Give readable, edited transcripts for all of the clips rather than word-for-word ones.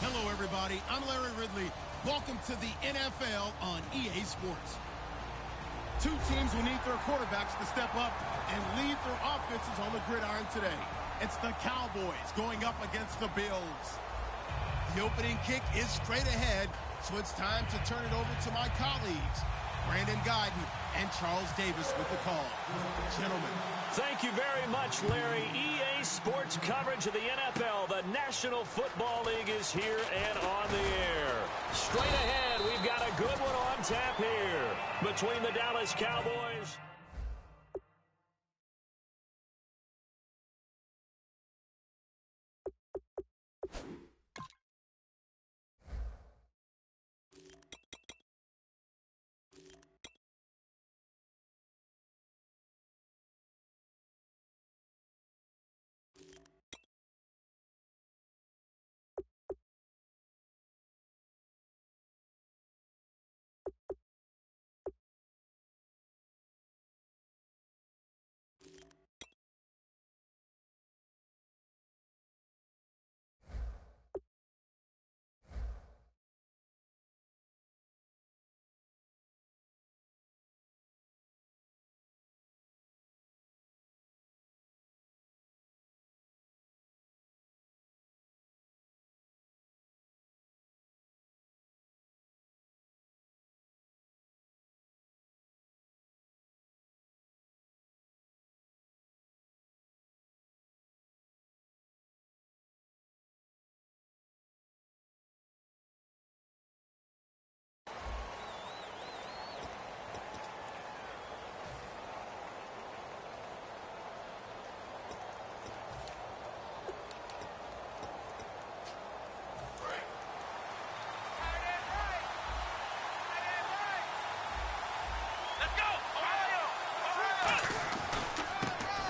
Hello, everybody. I'm Larry Ridley. Welcome to the NFL on EA Sports. Two teams will need their quarterbacks to step up and lead their offenses on the gridiron today. It's the Cowboys going up against the Bills. The opening kick is straight ahead, so it's time to turn it over to my colleagues, Brandon Guyton and Charles Davis with the call. Gentlemen. Thank you very much, Larry. EA Sports coverage of the NFL. The National Football League is here and on the air. Straight ahead, we've got a good one on tap here between the Dallas Cowboys.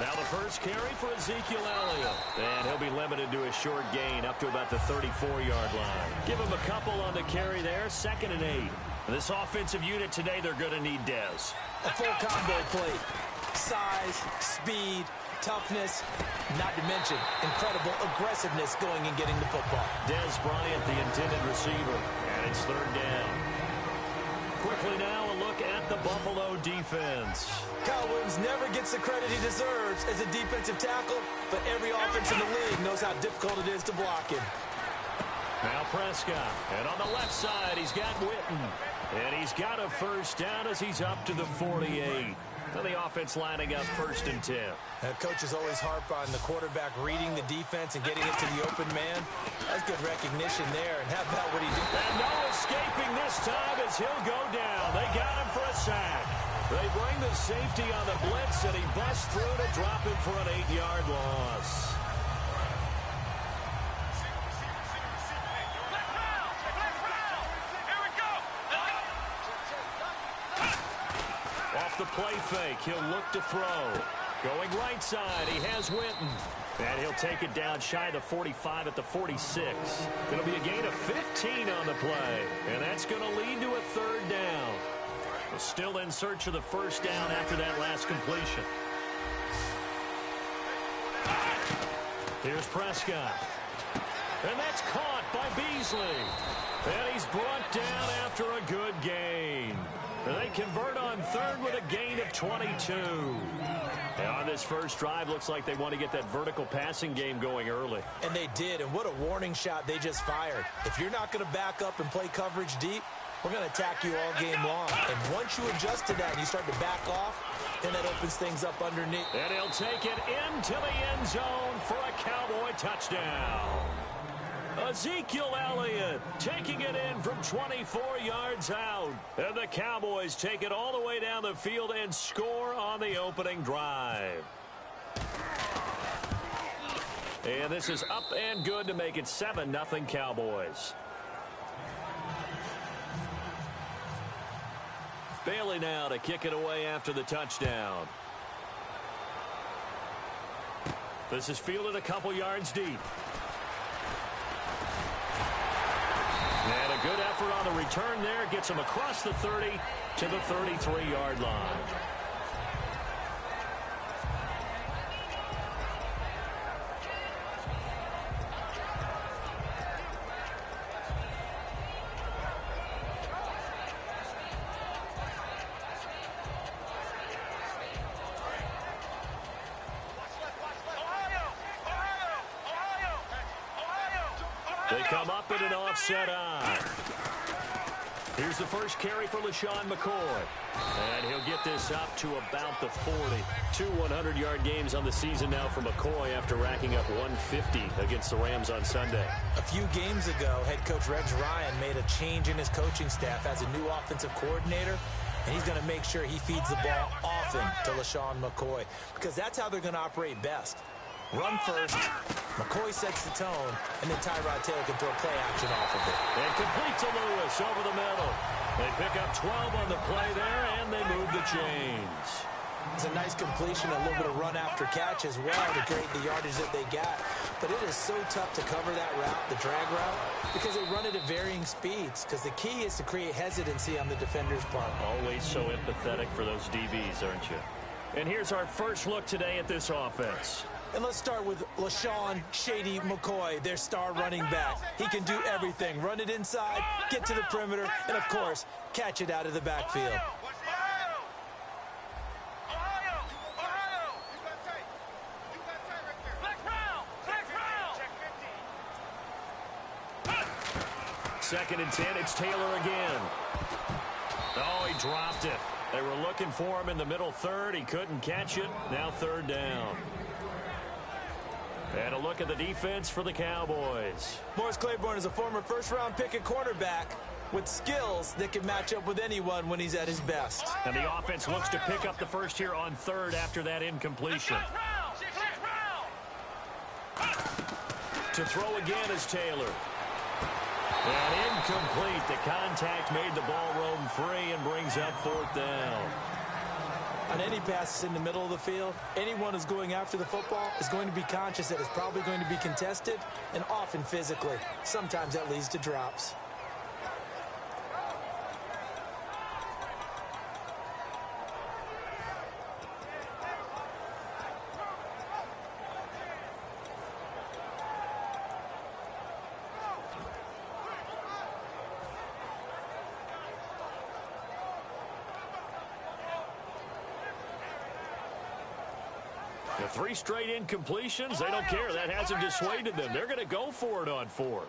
Now the first carry for Ezekiel Elliott. And he'll be limited to a short gain up to about the 34-yard line. Give him a couple on the carry there, 2nd and 8. This offensive unit today, they're going to need Dez. A full combo plate. Size, speed, toughness, not to mention incredible aggressiveness going and getting the football. Dez Bryant, the intended receiver, and it's 3rd down. Quickly now, a look at the Buffalo defense. Kyle Williams never gets the credit he deserves as a defensive tackle, but every offense in the league knows how difficult it is to block him. Now Prescott, and on the left side, he's got Witten. And he's got a first down as he's up to the 48. Now the offense lining up 1st and 10. Coaches always harp on the quarterback reading the defense and getting it to the open man. That's good recognition there. And how about what he did? And no escaping this time as he'll go down. They got him for a sack. They bring the safety on the blitz, and he busts through to drop him for an 8-yard loss. Off the play fake, he'll look to throw. Going right side, he has Witten. And he'll take it down shy of the 45 at the 46. It'll be a gain of 15 on the play. And that's going to lead to a 3rd down. Still in search of the 1st down after that last completion. Here's Prescott. And that's caught by Beasley. And he's brought down after a good gain. They convert on 3rd with a gain of 22. And on this first drive, looks like they want to get that vertical passing game going early. And they did, and what a warning shot they just fired. If you're not going to back up and play coverage deep, we're going to attack you all game long. And once you adjust to that and you start to back off, then that opens things up underneath. And he'll take it into the end zone for a Cowboy touchdown. Ezekiel Elliott taking it in from 24 yards out. And the Cowboys take it all the way down the field and score on the opening drive. And this is up and good to make it 7-0 Cowboys. Bailey now to kick it away after the touchdown. This is fielded a couple yards deep. And a good effort on the return there. Gets him across the 30 to the 33-yard line. They come up in an offset eye. Here's the first carry for LaShawn McCoy. And he'll get this up to about the 40. 2 100-yard games on the season now for McCoy after racking up 150 against the Rams on Sunday. A few games ago, head coach Rex Ryan made a change in his coaching staff as a new offensive coordinator, and he's going to make sure he feeds the ball often to LaShawn McCoy because that's how they're going to operate best. Run first, McCoy sets the tone, and then Tyrod Taylor can throw play action off of it. And complete to Lewis over the middle. They pick up 12 on the play there, and they move the chains. It's a nice completion, a little bit of run after catch as well to create the yardage that they got. But it is so tough to cover that route, the drag route, because they run it at varying speeds. Because the key is to create hesitancy on the defender's part. Always so empathetic for those DBs, aren't you? And here's our first look today at this offense. And let's start with LaShawn Shady McCoy, their star running back. He can do everything. Run it inside, get to the perimeter, and, of course, catch it out of the backfield. Second and 10, it's Taylor again. Oh, he dropped it. They were looking for him in the middle third. He couldn't catch it. Now third down. And a look at the defense for the Cowboys. Morris Claiborne is a former first-round pick at cornerback with skills that can match up with anyone when he's at his best. And the offense looks to pick up the first here on third after that incompletion. To throw again is Taylor. And incomplete. The contact made the ball roam free and brings up fourth down. On any passes in the middle of the field, anyone who's going after the football is going to be conscious that it's probably going to be contested and often physically. Sometimes that leads to drops. The 3 straight incompletions, they don't care. That hasn't dissuaded them. They're going to go for it on fourth.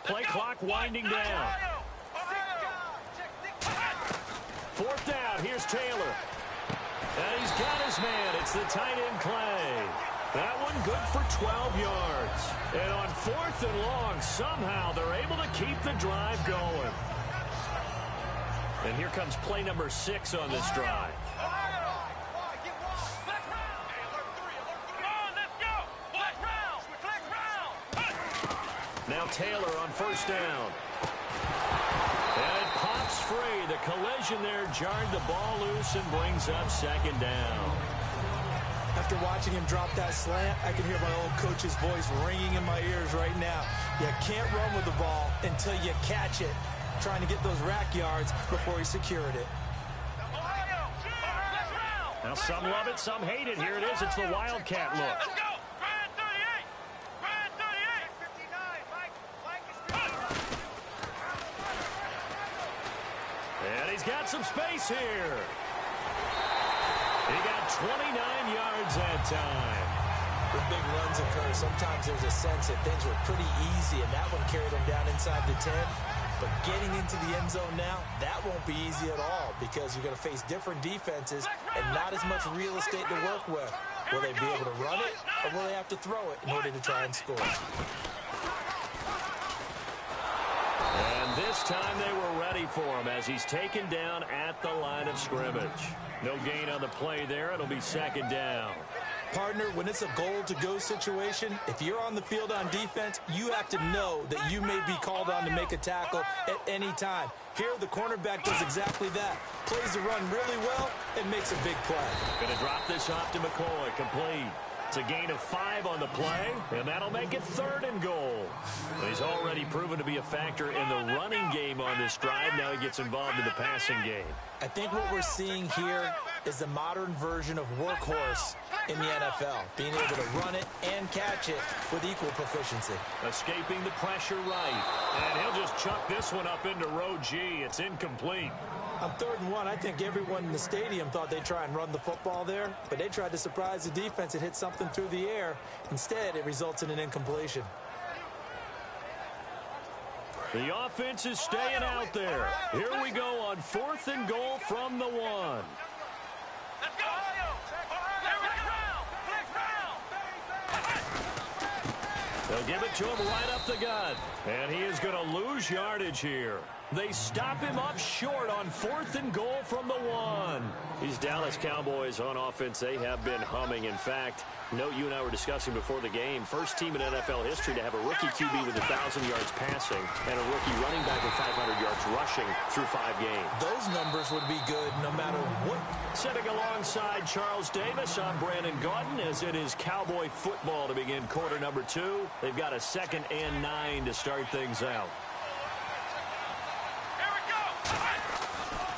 Play clock winding down. Fourth down, here's Taylor. And he's got his man. It's the tight end Clay. That one good for 12 yards. And on fourth and long, somehow they're able to keep the drive going. And here comes play number 6 on this drive. Now Taylor on first down. And it pops free. The collision there jarred the ball loose and brings up second down. After watching him drop that slant, I can hear my old coach's voice ringing in my ears right now. You can't run with the ball until you catch it. Trying to get those rack yards before he secured it. Now some love it, some hate it. Here it is. It's the Wildcat look. And he's got some space here. He got 29 yards that time. When big runs occur, sometimes there's a sense that things were pretty easy, and that one carried him down inside the 10. But getting into the end zone now, that won't be easy at all because you're going to face different defenses and not as much real estate to work with. Will they be able to run it, or will they have to throw it in order to try and score? And this time they were ready for him as he's taken down at the line of scrimmage. No gain on the play there. It'll be second down. Partner, when it's a goal-to-go situation, if you're on the field on defense, you have to know that you may be called on to make a tackle at any time. Here, the cornerback does exactly that. Plays the run really well and makes a big play. Going to drop this off to McCoy. Complete. It's a gain of 5 on the play, and that'll make it third and goal. But he's already proven to be a factor in the running game on this drive. Now he gets involved in the passing game. I think what we're seeing here is the modern version of workhorse in the NFL, being able to run it and catch it with equal proficiency. Escaping the pressure right, and he'll just chuck this one up into row G. It's incomplete. On 3rd and 1, I think everyone in the stadium thought they'd try and run the football there, but they tried to surprise the defense and hit something through the air. Instead, it results in an incompletion. The offense is staying out there. Here we go on 4th and goal from the 1. Let's go. They'll give it to him right up the gut. And he is going to lose yardage here. They stop him up short on 4th and goal from the 1. These Dallas Cowboys on offense, they have been humming. In fact, note you and I were discussing before the game, first team in NFL history to have a rookie QB with 1,000 yards passing and a rookie running back with 500 yards rushing through 5 games. Those numbers would be good no matter what. Sitting alongside Charles Davis, I'm Brandon Gaudin, as it is Cowboy football to begin quarter number 2. They've got a 2nd and 9 to start things out.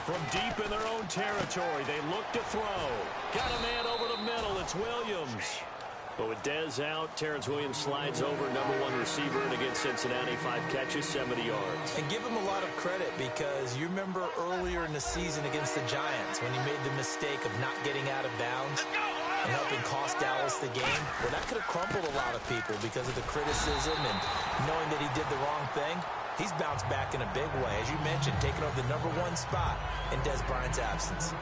From deep in their own territory, they look to throw. Got a man over the middle. It's Williams. But with Dez out, Terrence Williams slides over, number 1 receiver, and against Cincinnati, 5 catches, 70 yards. And give him a lot of credit, because you remember earlier in the season against the Giants when he made the mistake of not getting out of bounds and helping cost Dallas the game. Well, that could have crumpled a lot of people because of the criticism and knowing that he did the wrong thing. He's bounced back in a big way, as you mentioned, taking over the number 1 spot in Dez Bryant's absence.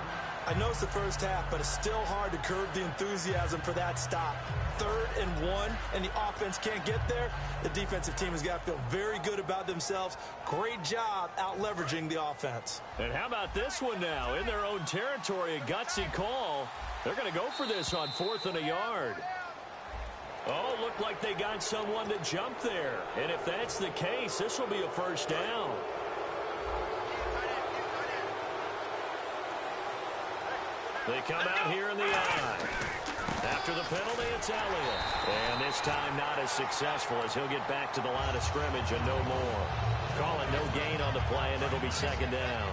I know it's the first half, but it's still hard to curb the enthusiasm for that stop. 3rd and 1, and the offense can't get there. The defensive team has got to feel very good about themselves. Great job out-leveraging the offense. And how about this one now? In their own territory, a gutsy call. They're going to go for this on 4th and a yard. Oh, looked like they got someone to jump there. And if that's the case, this will be a first down. They come out here in the eye. After the penalty, it's Elliott. And this time not as successful, as he'll get back to the line of scrimmage and no more. Call it no gain on the play, and it'll be 2nd down.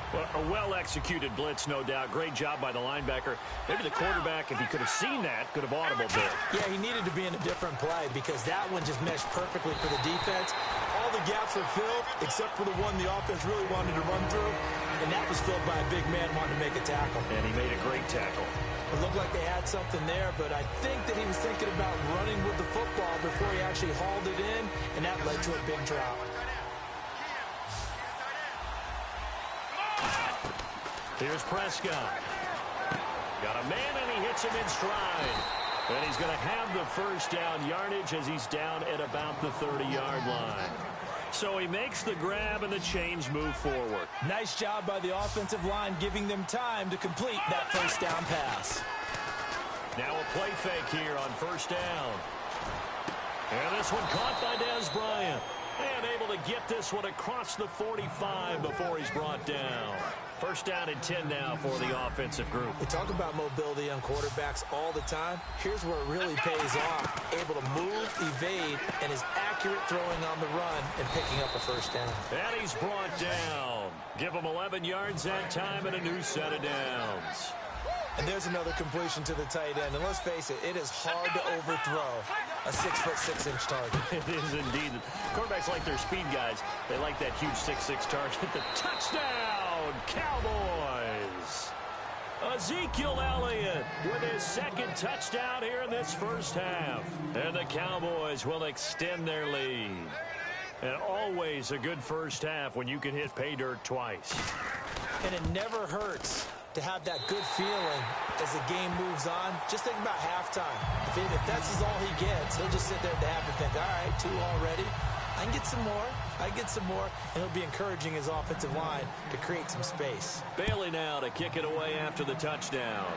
Well, a well-executed blitz, no doubt. Great job by the linebacker. Maybe the quarterback, if he could have seen that, could have audibled there. Yeah, he needed to be in a different play because that one just meshed perfectly for the defense. All the gaps were filled, except for the one the offense really wanted to run through, and that was filled by a big man wanting to make a tackle. And he made a great tackle. It looked like they had something there, but I think that he was thinking about running with the football before he actually hauled it in, and that led to a big drop. Here's Prescott. Got a man, and he hits him in stride. And he's going to have the first down yardage as he's down at about the 30-yard line. So he makes the grab, and the chains move forward. Nice job by the offensive line, giving them time to complete that first down pass. Now a play fake here on first down. And this one caught by Dez Bryant. And able to get this one across the 45 before he's brought down. First down and 10 now for the offensive group. We talk about mobility on quarterbacks all the time. Here's where it really pays off. Able to move, evade, and is accurate throwing on the run and picking up a first down. And he's brought down. Give him 11 yards that time and a new set of downs. And there's another completion to the tight end. And let's face it, it is hard to overthrow a 6'6" target. It is indeed. Quarterbacks like their speed guys. They like that huge 6'6" target. The touchdown, Cowboys. Ezekiel Elliott with his 2nd touchdown here in this first half. And the Cowboys will extend their lead. And always a good first half when you can hit pay dirt twice. And it never hurts to have that good feeling as the game moves on. Just think about halftime. If that's all he gets, he'll just sit there at the half and think, all right, 2 already. I can get some more. I get some more. And he'll be encouraging his offensive line to create some space. Bailey now to kick it away after the touchdown.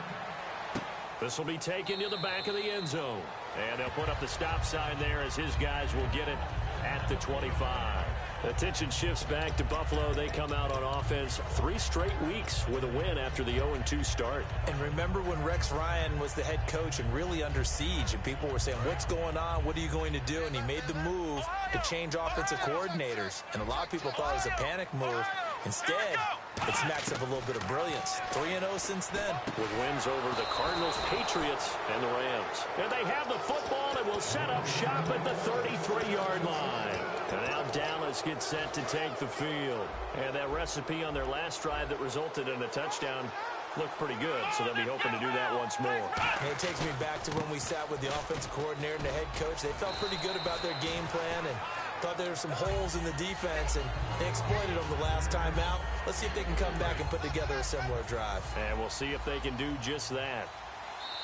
This will be taken to the back of the end zone. And they'll put up the stop sign there as his guys will get it at the 25. Attention shifts back to Buffalo. They come out on offense 3 straight weeks with a win after the 0-2 start. And remember when Rex Ryan was the head coach and really under siege, and people were saying, what's going on? What are you going to do? And he made the move to change offensive coordinators. And a lot of people thought it was a panic move. Instead, it smacks of a little bit of brilliance. 3-0 since then. With wins over the Cardinals, Patriots, and the Rams. And they have the football and will set up shop at the 33-yard line. And now Dallas gets set to take the field. And that recipe on their last drive that resulted in a touchdown looked pretty good, so they'll be hoping to do that once more. And it takes me back to when we sat with the offensive coordinator and the head coach. They felt pretty good about their game plan, and Thought there were some holes in the defense, and they exploited them the last time out. Let's see if they can come back and put together a similar drive. And we'll see if they can do just that.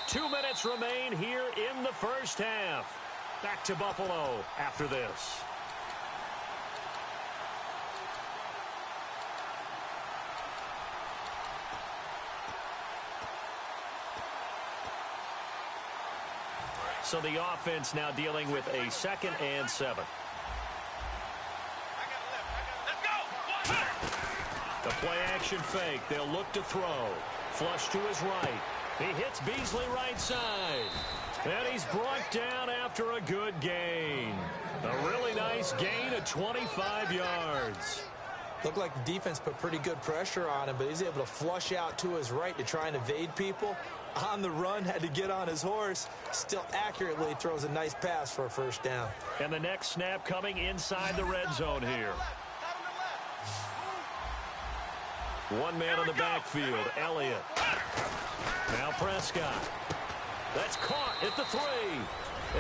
2 minutes remain here in the first half. Back to Buffalo after this. So the offense now dealing with a 2nd and 7. The play-action fake. They'll look to throw. Flush to his right. He hits Beasley right side. And he's brought down after a good gain. A really nice gain of 25 yards. Looked like the defense put pretty good pressure on him, but he's able to flush out to his right to try and evade people. On the run, had to get on his horse. Still accurately throws a nice pass for a first down. And the next snap coming inside the red zone here. One man on the backfield, Elliott. Now Prescott. That's caught at the 3.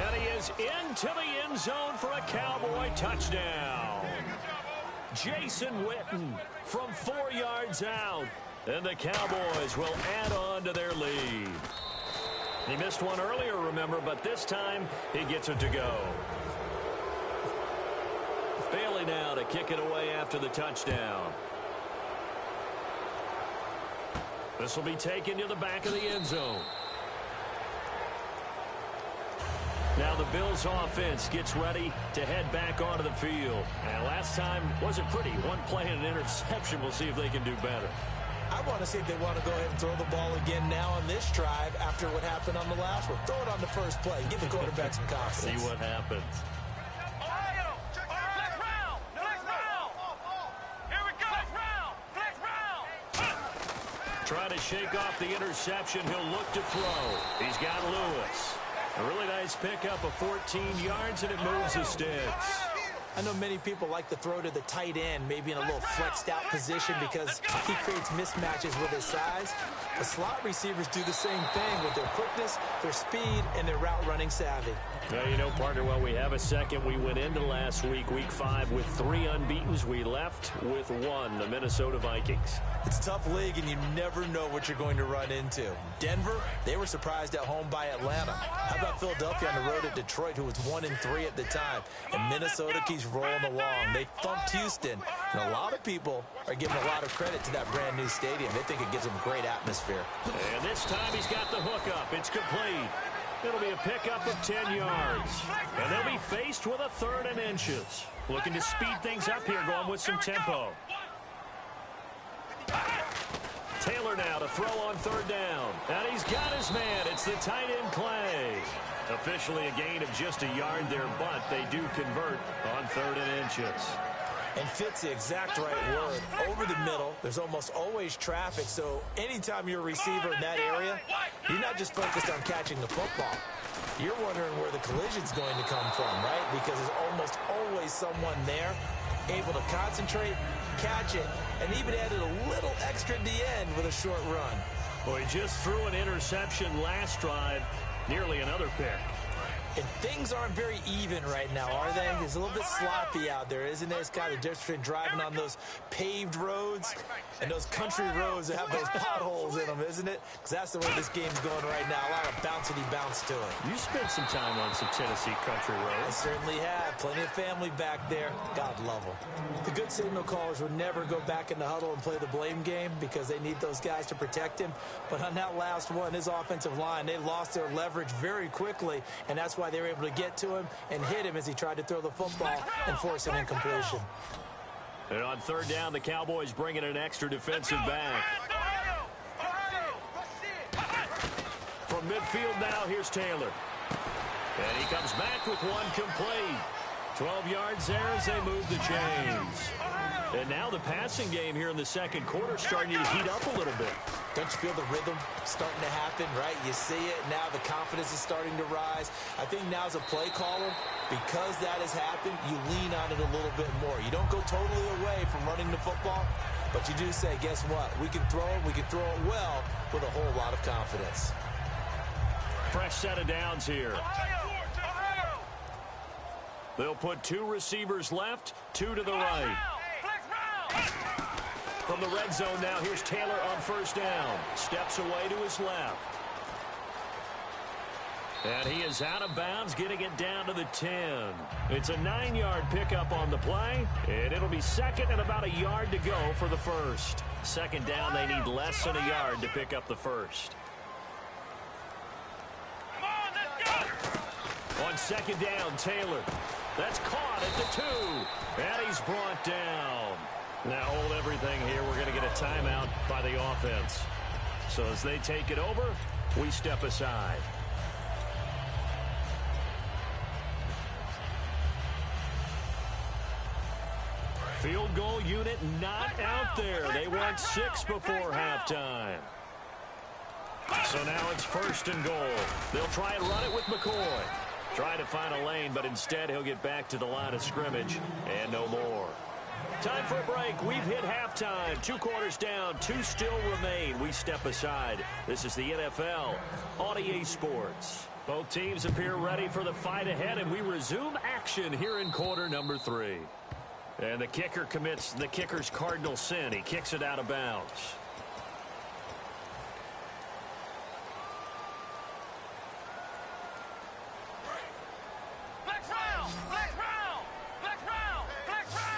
And he is into the end zone for a Cowboy touchdown. Jason Witten from 4 yards out. And the Cowboys will add on to their lead. He missed one earlier, remember, but this time he gets it to go. Bailey now to kick it away after the touchdown. This will be taken to the back of the end zone. Now the Bills offense gets ready to head back onto the field. And last time wasn't pretty. One play and an interception. We'll see if they can do better. I want to see if they want to go ahead and throw the ball again now on this drive after what happened on the last one. Throw it on the first play. Give the quarterback some confidence. See what happens. Trying to shake off the interception. He'll look to throw. He's got Lewis. A really nice pickup of 14 yards, and it moves the sticks. I know many people like to throw to the tight end, maybe in a little flexed out position because he creates mismatches with his size. The slot receivers do the same thing with their quickness, their speed, and their route running savvy. Well, you know, partner, while we have a second, we went into last week, week 5, with 3 unbeatens. We left with 1, the Minnesota Vikings. It's a tough league, and you never know what you're going to run into. Denver, they were surprised at home by Atlanta. How about Philadelphia on the road at Detroit, who was 1-3 at the time? And Minnesota keeps rolling along. They thumped Houston, and a lot of people are giving a lot of credit to that brand new stadium. They think it gives them great atmosphere. And this time he's got the hook up. It's complete. It'll be a pickup of 10 yards. And they'll be faced with a 3rd and inches. Looking to speed things up here, going with some tempo. Taylor now to throw on 3rd down. And he's got his man. It's the tight end Clay. Officially a gain of just a yard there, but they do convert on 3rd and inches. And fit's the exact right word. Over the middle, there's almost always traffic, so anytime you're a receiver in that area, you're not just focused on catching the football. You're wondering where the collision's going to come from, right? Because there's almost always someone there able to concentrate, catch it, and even added a little extra at the end with a short run. Well, he just threw an interception last drive, nearly another pick. And things aren't very even right now, are they? It's a little bit sloppy out there, isn't it? It's kind of difference between driving on those paved roads and those country roads that have those potholes in them, isn't it? Because that's the way this game's going right now. A lot of bouncy bounce to it. You spent some time on some Tennessee country I roads. certainly have. Plenty of family back there. God love them. The good signal callers would never go back in the huddle and play the blame game because they need those guys to protect him. But on that last one, his offensive line, they lost their leverage very quickly, and that's why they were able to get to him and hit him as he tried to throw the football and force an incompletion. And on 3rd down, the Cowboys bring in an extra defensive back. From midfield now, here's Taylor. And he comes back with one complete. 12 yards there as they move the chains. And now the passing game here in the second quarter starting to heat up a little bit. Don't you feel the rhythm starting to happen, right? You see it, now the confidence is starting to rise. I think now as a play caller, because that has happened, you lean on it a little bit more. You don't go totally away from running the football, but you do say, guess what? We can throw it well with a whole lot of confidence. Fresh set of downs here. They'll put 2 receivers left, 2 to the right. From the red zone now, here's Taylor on first down. Steps away to his left. And he is out of bounds, getting it down to the 10. It's a 9-yard pickup on the play, and it'll be second and about a yard to go for the first. Second down, they need less than a yard to pick up the first. On second down, Taylor. That's caught at the 2. And he's brought down. Now hold everything here. We're going to get a timeout by the offense. So as they take it over, we step aside. Field goal unit not out there. They want 6 before halftime. So now it's first and goal. They'll try and run it with McCoy. Try to find a lane, but instead he'll get back to the line of scrimmage and no more. Time for a break. We've hit halftime. 2 quarters down. 2 still remain. We step aside. This is the NFL on EA Sports. Both teams appear ready for the fight ahead, and we resume action here in quarter number 3. And the kicker commits the kicker's cardinal sin. He kicks it out of bounds.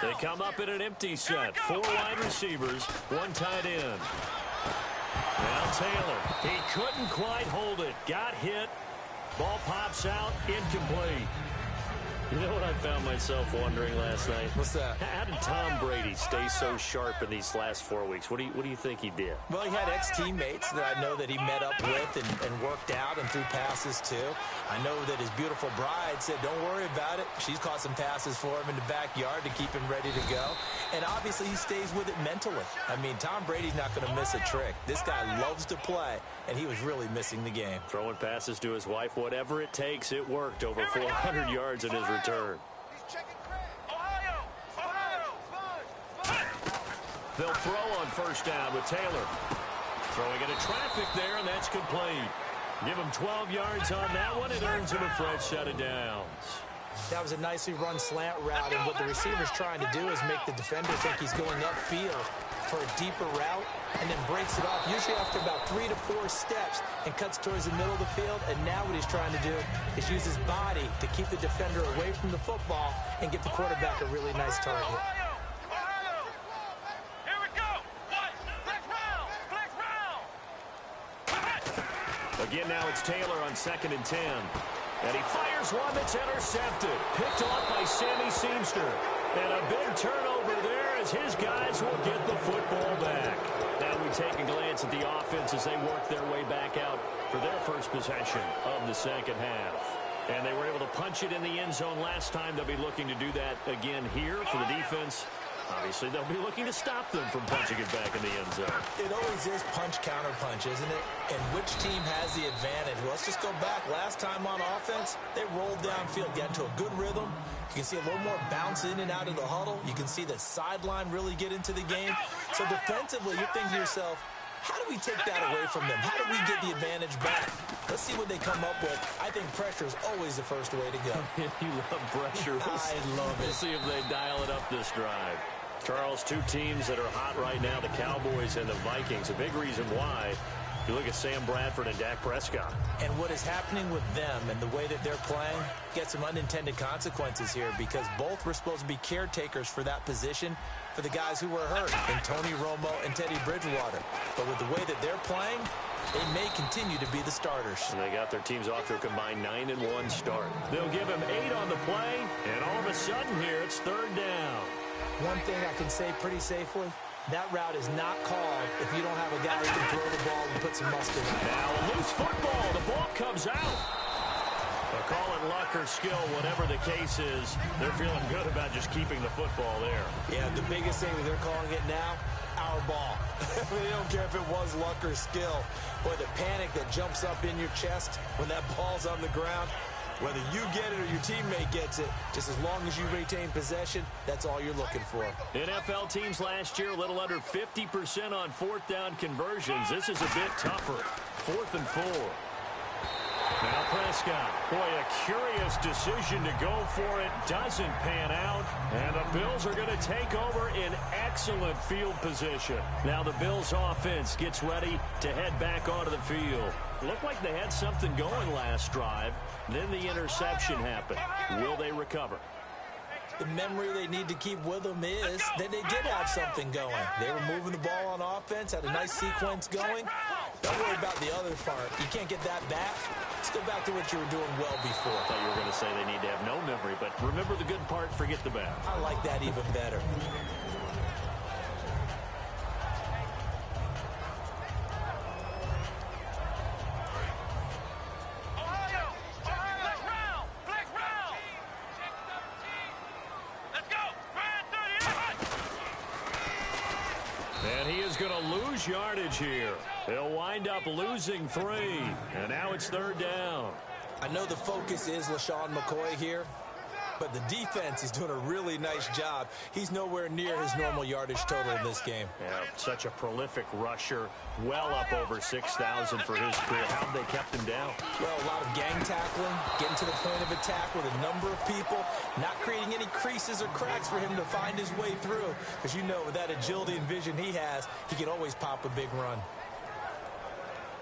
They come up in an empty set. 4 wide receivers, 1 tight end. Now Taylor. He couldn't quite hold it. Got hit. Ball pops out. Incomplete. You know what I found myself wondering last night? What's that? How did Tom Brady stay so sharp in these last 4 weeks? What do you think he did? Well, he had ex-teammates that I know that he met up with and worked out and threw passes to. I know that his beautiful bride said, don't worry about it. She's caught some passes for him in the backyard to keep him ready to go. And obviously he stays with it mentally. I mean, Tom Brady's not going to miss a trick. This guy loves to play, and he was really missing the game. Throwing passes to his wife, whatever it takes, it worked. Over 400 yards in his return. They'll throw on first down with Taylor. Throwing into traffic there, and that's complete. Give him 12 yards on that one. It earns him a fresh set of downs. That was a nicely run slant route, and what the receiver's trying to do is make the defender think he's going upfield for a deeper route, and then breaks it off, usually after about 3 to 4 steps, and cuts towards the middle of the field. And now what he's trying to do is use his body to keep the defender away from the football and give the quarterback a really nice target. Again, now it's Taylor on 2nd and 10. And he fires one that's intercepted. Picked off by Sammy Seamster. And a big turnover there as his guys will get the football back. Now we take a glance at the offense as they work their way back out for their first possession of the second half. And they were able to punch it in the end zone last time. They'll be looking to do that again here for the defense. Obviously, they'll be looking to stop them from punching it back in the end zone. It always is punch-counter-punch, isn't it? And which team has the advantage? Well, let's just go back. Last time on offense, they rolled downfield, got into a good rhythm. You can see a little more bounce in and out of the huddle. You can see the sideline really get into the game. So defensively, you're thinking to yourself, how do we take that away from them? How do we get the advantage back? Let's see what they come up with. I think pressure is always the first way to go. You love pressure. I love it. We'll see if they dial it up this drive. Charles, 2 teams that are hot right now, the Cowboys and the Vikings. A big reason why, you look at Sam Bradford and Dak Prescott. And what is happening with them and the way that they're playing gets some unintended consequences here, because both were supposed to be caretakers for that position for the guys who were hurt, and Tony Romo and Teddy Bridgewater. But with the way that they're playing, they may continue to be the starters. And they got their teams off to a combined 9-1 start. They'll give him 8 on the play, and all of a sudden here, it's 3rd down. One thing I can say pretty safely, that route is not called if you don't have a guy who can throw the ball and put some muscle in it. Now a loose football. The ball comes out. They'll call it luck or skill, whatever the case is. They're feeling good about just keeping the football there. Yeah, the biggest thing that they're calling it now, our ball. They don't care if it was luck or skill. Boy, the panic that jumps up in your chest when that ball's on the ground, whether you get it or your teammate gets it, just as long as you retain possession, that's all you're looking for. NFL teams last year, a little under 50% on 4th down conversions. This is a bit tougher. 4th and 4. Now Prescott. Boy, a curious decision to go for it. Doesn't pan out. And the Bills are going to take over in excellent field position. Now the Bills offense gets ready to head back onto the field. Looked like they had something going last drive. Then the interception happened. Will they recover? The memory they need to keep with them is that they did have something going. They were moving the ball on offense, had a nice sequence going. Don't worry about the other part. You can't get that back. Let's go back to what you were doing well before. I thought you were going to say they need to have no memory, but remember the good part, forget the bad. I like that even better. And he is going to lose yardage here. They'll wind up losing 3. And now it's 3rd down. I know the focus is LaShawn McCoy here, but the defense is doing a really nice job. He's nowhere near his normal yardage total in this game. Yeah, such a prolific rusher, well up over 6,000 for his career. How have they kept him down? Well, a lot of gang tackling, getting to the point of attack with a number of people, not creating any creases or cracks for him to find his way through. Because you know, with that agility and vision he has, he can always pop a big run.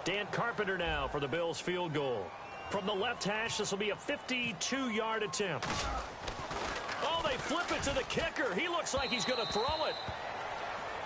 Dan Carpenter now for the Bills field goal. From the left hash, this will be a 52-yard attempt. Oh, they flip it to the kicker. He looks like he's going to throw it.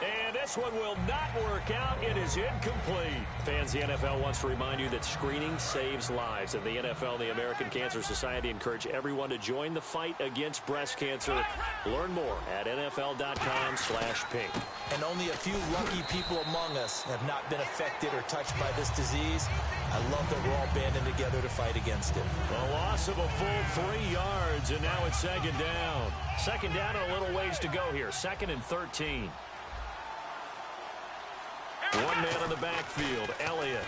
And this one will not work out. It is incomplete. Fans, the NFL wants to remind you that screening saves lives. And the NFL and the American Cancer Society encourage everyone to join the fight against breast cancer. Learn more at NFL.com/pink. And only a few lucky people among us have not been affected or touched by this disease. I love that we're all banding together to fight against it. A loss of a full 3 yards, and now it's 2nd down. 2nd down and a little ways to go here. 2nd and 13. One man in the backfield, Elliott.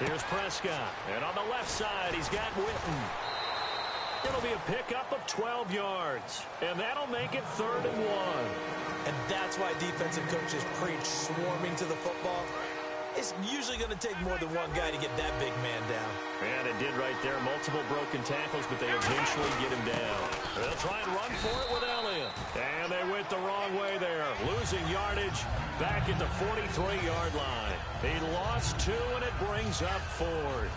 Here's Prescott. And on the left side, he's got Witten. It'll be a pickup of 12 yards. And that'll make it 3rd and 1. And that's why defensive coaches preach swarming to the football. It's usually going to take more than one guy to get that big man down. And it did right there. Multiple broken tackles, but they eventually get him down. They'll try and run for it with Elliott. And they went the wrong way there. Losing yardage back at the 43-yard line. He lost 2, and it brings up 4th.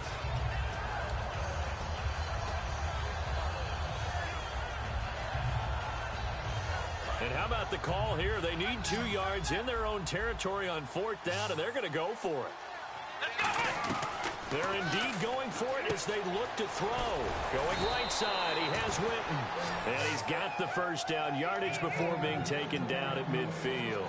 And how about the call here? They need 2 yards in their own territory on 4th down, and they're going to go for it. They're indeed going for it as they look to throw. Going right side, he has Witten. And he's got the 1st down yardage before being taken down at midfield.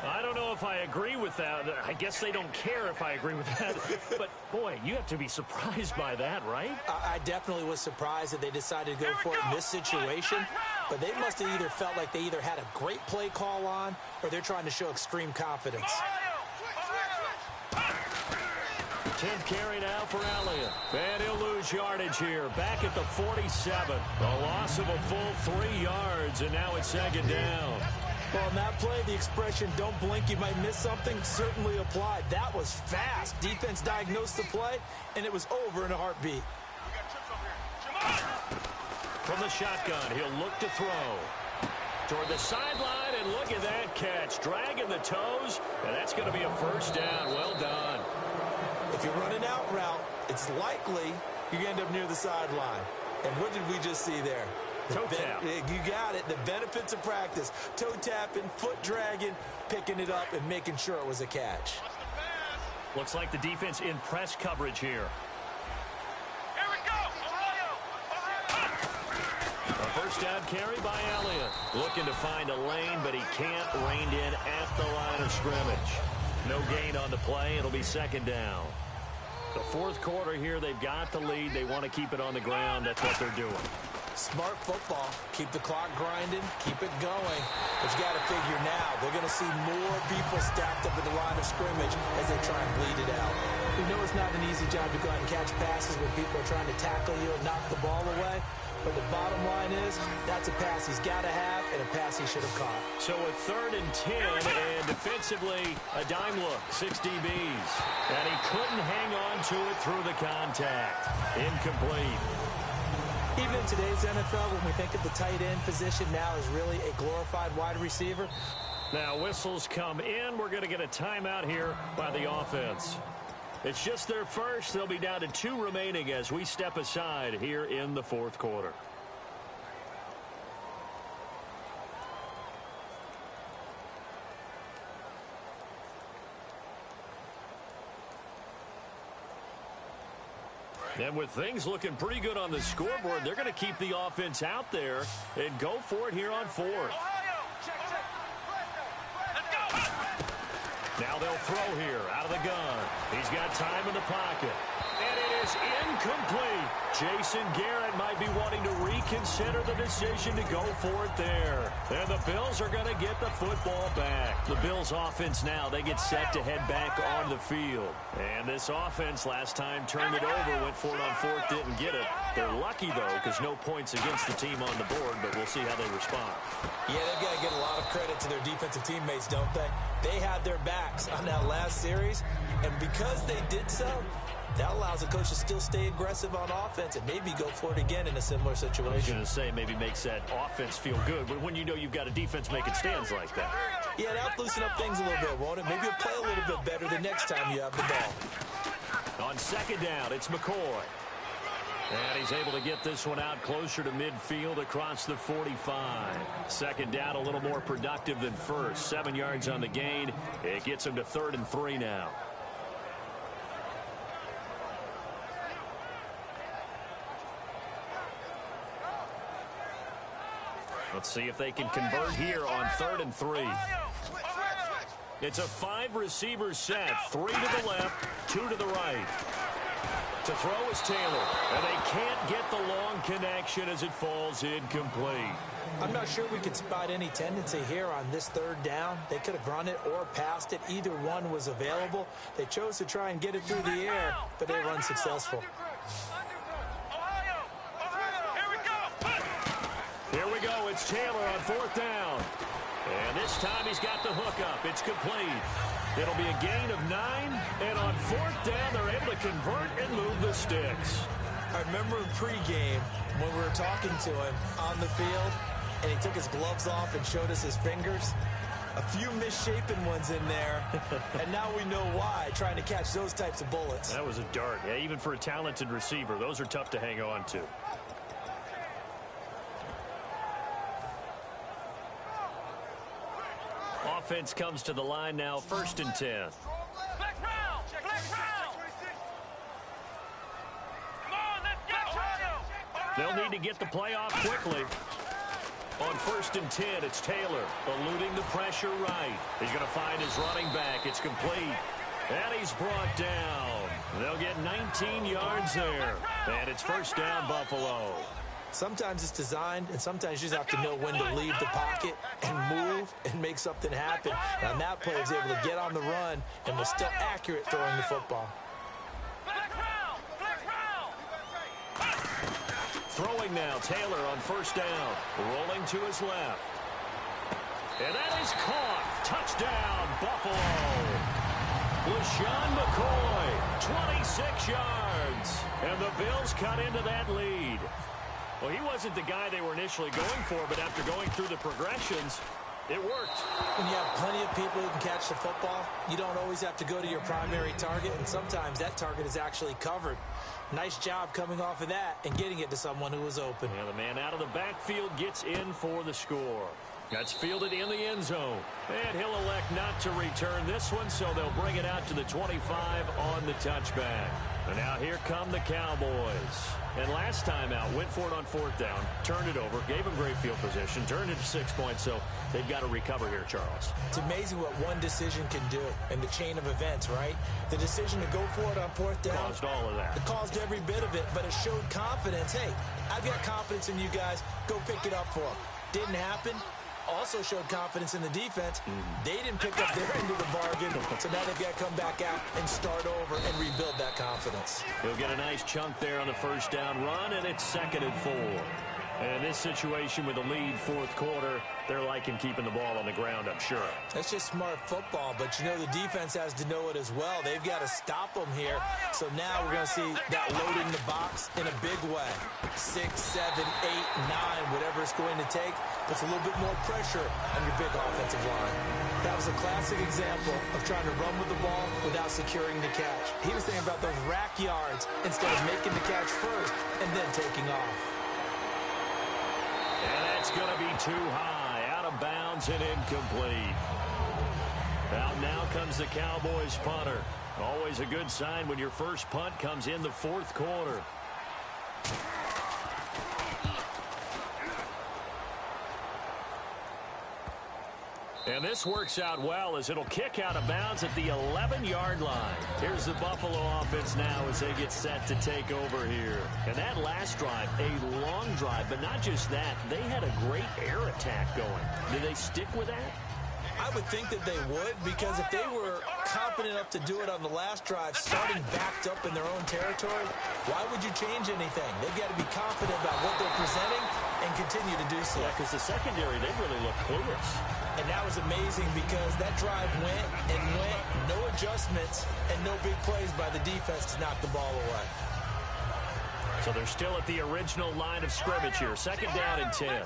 I don't know if I agree with that. I guess they don't care if I agree with that. But, boy, you have to be surprised by that, right? I definitely was surprised that they decided to go for it in this situation. But they must have either felt like they either had a great play call on or they're trying to show extreme confidence. 10th carry now for Elliott. And he'll lose yardage here. Back at the 47. A loss of a full 3 yards, and now it's 2nd down. Well, on that play, the expression, don't blink, you might miss something, certainly applied. That was fast. Defense diagnosed the play, and it was over in a heartbeat. From the shotgun, he'll look to throw. Toward the sideline, and look at that catch. Dragging the toes, and that's going to be a 1st down. Well done. If you're running out route, it's likely you end up near the sideline. And what did we just see there? Toe tap. You got it. The benefits of practice. Toe tapping, foot dragging, picking it up, and making sure it was a catch. Looks like the defense in press coverage here. Here we go! A 1st down carry by Elliott. Looking to find a lane, but he can't. Reined in at the line of scrimmage. No gain on the play. It'll be 2nd down. The 4th quarter here, they've got the lead. They want to keep it on the ground. That's what they're doing. Smart football. Keep the clock grinding. Keep it going. But you got to figure now, they're going to see more people stacked up at the line of scrimmage as they try and bleed it out. We know it's not an easy job to go out and catch passes when people are trying to tackle you and knock the ball away. But the bottom line is, that's a pass he's got to have, and a pass he should have caught. So a 3rd and 10, and defensively, a dime look, 6 DBs. And he couldn't hang on to it through the contact. Incomplete. Even in today's NFL, when we think of the tight end position now as really a glorified wide receiver. Now whistles come in. We're going to get a timeout here by the offense. It's just their first. They'll be down to 2 remaining as we step aside here in the 4th quarter. And with things looking pretty good on the scoreboard, they're going to keep the offense out there and go for it here on 4th. Now they'll throw here out of the gun. He's got time in the pocket. And it is incomplete. Jason Garrett might be wanting to reconsider the decision to go for it there. And the Bills are going to get the football back. The Bills offense now, they get set to head back on the field. And this offense last time turned it over, went for it on 4th, didn't get it. They're lucky, though, because no points against the team on the board, but we'll see how they respond. Yeah, they've got to get a lot of credit to their defensive teammates, don't they? They had their backs on that last series, and because they did so, that allows the coach to still stay aggressive on offense and maybe go for it again in a similar situation. I was going to say maybe makes that offense feel good, but when you know you've got a defense making stands like that. Yeah, that'll loosen up things a little bit, won't it? Maybe you'll play a little bit better the next time you have the ball. On 2nd down, it's McCoy. And he's able to get this one out closer to midfield across the 45. 2nd down, a little more productive than 1st. 7 yards on the gain. It gets him to 3rd and 3 now. Let's see if they can convert here on 3rd and 3. It's a 5-receiver set. 3 to the left, 2 to the right. To throw is Taylor, and they can't get the long connection as it falls incomplete. I'm not sure we could spot any tendency here on this 3rd down. They could have run it or passed it. Either one was available. They chose to try and get it through the air, but they were unsuccessful. Here we go. It's Taylor on 4th down. And this time he's got the hookup. It's complete. It'll be a gain of 9. And on 4th down, they're able to convert and move the sticks. I remember in pregame when we were talking to him on the field, and he took his gloves off and showed us his fingers. A few misshapen ones in there, and now we know why, trying to catch those types of bullets. That was a dart. Yeah, even for a talented receiver, those are tough to hang on to. Offense comes to the line now, 1st and 10. They'll need to get the play off quickly. On 1st and 10, it's Taylor eluding the pressure right. He's going to find his running back. It's complete. And he's brought down. They'll get 19 yards there. And it's 1st down, Buffalo. Sometimes it's designed, and sometimes you just have to know when to leave the pocket and move and make something happen. And on that play, he was able to get on the run and was still accurate throwing the football. Throwing now, Taylor on 1st down. Rolling to his left. And that is caught. Touchdown, Buffalo. LaShawn McCoy, 26 yards. And the Bills cut into that lead. Well, he wasn't the guy they were initially going for, but after going through the progressions, it worked. When you have plenty of people who can catch the football, you don't always have to go to your primary target, and sometimes that target is actually covered. Nice job coming off of that and getting it to someone who was open. And the man out of the backfield gets in for the score. That's fielded in the end zone. And he'll elect not to return this one, so they'll bring it out to the 25 on the touchback. And now here come the Cowboys. And last time out, went for it on 4th down, turned it over, gave him great field position, turned it to 6 points, so they've got to recover here, Charles. It's amazing what one decision can do in the chain of events, right? The decision to go for it on 4th down. Caused all of that. It caused every bit of it, but it showed confidence. Hey, I've got confidence in you guys. Go pick it up for them. Didn't happen. Also showed confidence in the defense. They didn't pick up their end of the bargain, so now they've got to come back out and start over and rebuild that confidence. He'll get a nice chunk there on the 1st down run, and it's 2nd and 4. And in this situation with the lead fourth quarter, they're liking keeping the ball on the ground, I'm sure. That's just smart football, but you know the defense has to know it as well. They've got to stop them here. So now we're going to see that loading the box in a big way. 6, 7, 8, 9, whatever it's going to take, puts a little bit more pressure on your big offensive line. That was a classic example of trying to run with the ball without securing the catch. He was thinking about those rack yards instead of making the catch first and then taking off. And that's going to be too high, out of bounds and incomplete. Out now comes the Cowboys punter. Always a good sign when your first punt comes in the fourth quarter. And this works out well as it'll kick out of bounds at the 11-yard line. Here's the Buffalo offense now as they get set to take over here. And that last drive, a long drive, but not just that. They had a great air attack going. Did they stick with that? I would think that they would, because if they were confident enough to do it on the last drive, starting backed up in their own territory, why would you change anything? They've got to be confident about what they're presenting and continue to do so. Yeah, because the secondary, they really look clueless. And that was amazing because that drive went and went, no adjustments, and no big plays by the defense to knock the ball away. So they're still at the original line of scrimmage here. Second down and 10.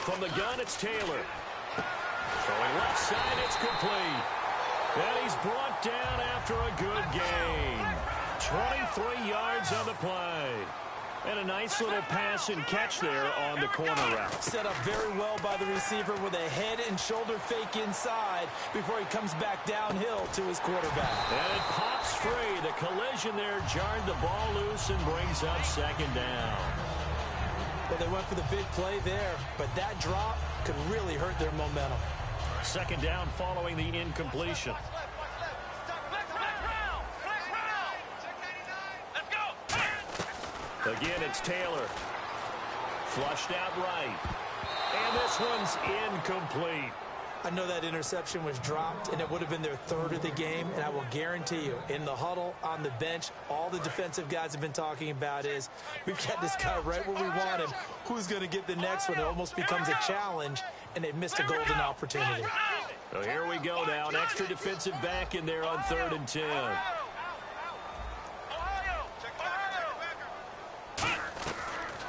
From the gun, it's Taylor. Throwing left side, it's complete. And he's brought down after a good gain. 23 yards on the play. And a nice little pass and catch there on the corner route. Set up very well by the receiver with a head and shoulder fake inside before he comes back downhill to his quarterback. And it pops free. The collision there jarred the ball loose and brings up second down. Well, they went for the big play there, but that drop could really hurt their momentum. Second down following the incompletion. Again, it's Taylor. Flushed out right. And this one's incomplete. I know that interception was dropped, and it would have been their third of the game, and I will guarantee you, in the huddle, on the bench, all the defensive guys have been talking about is, we've got this guy right where we want him. Who's going to get the next one? It almost becomes a challenge, and they've missed a golden opportunity. So here we go now. An extra defensive back in there on 3rd and 10.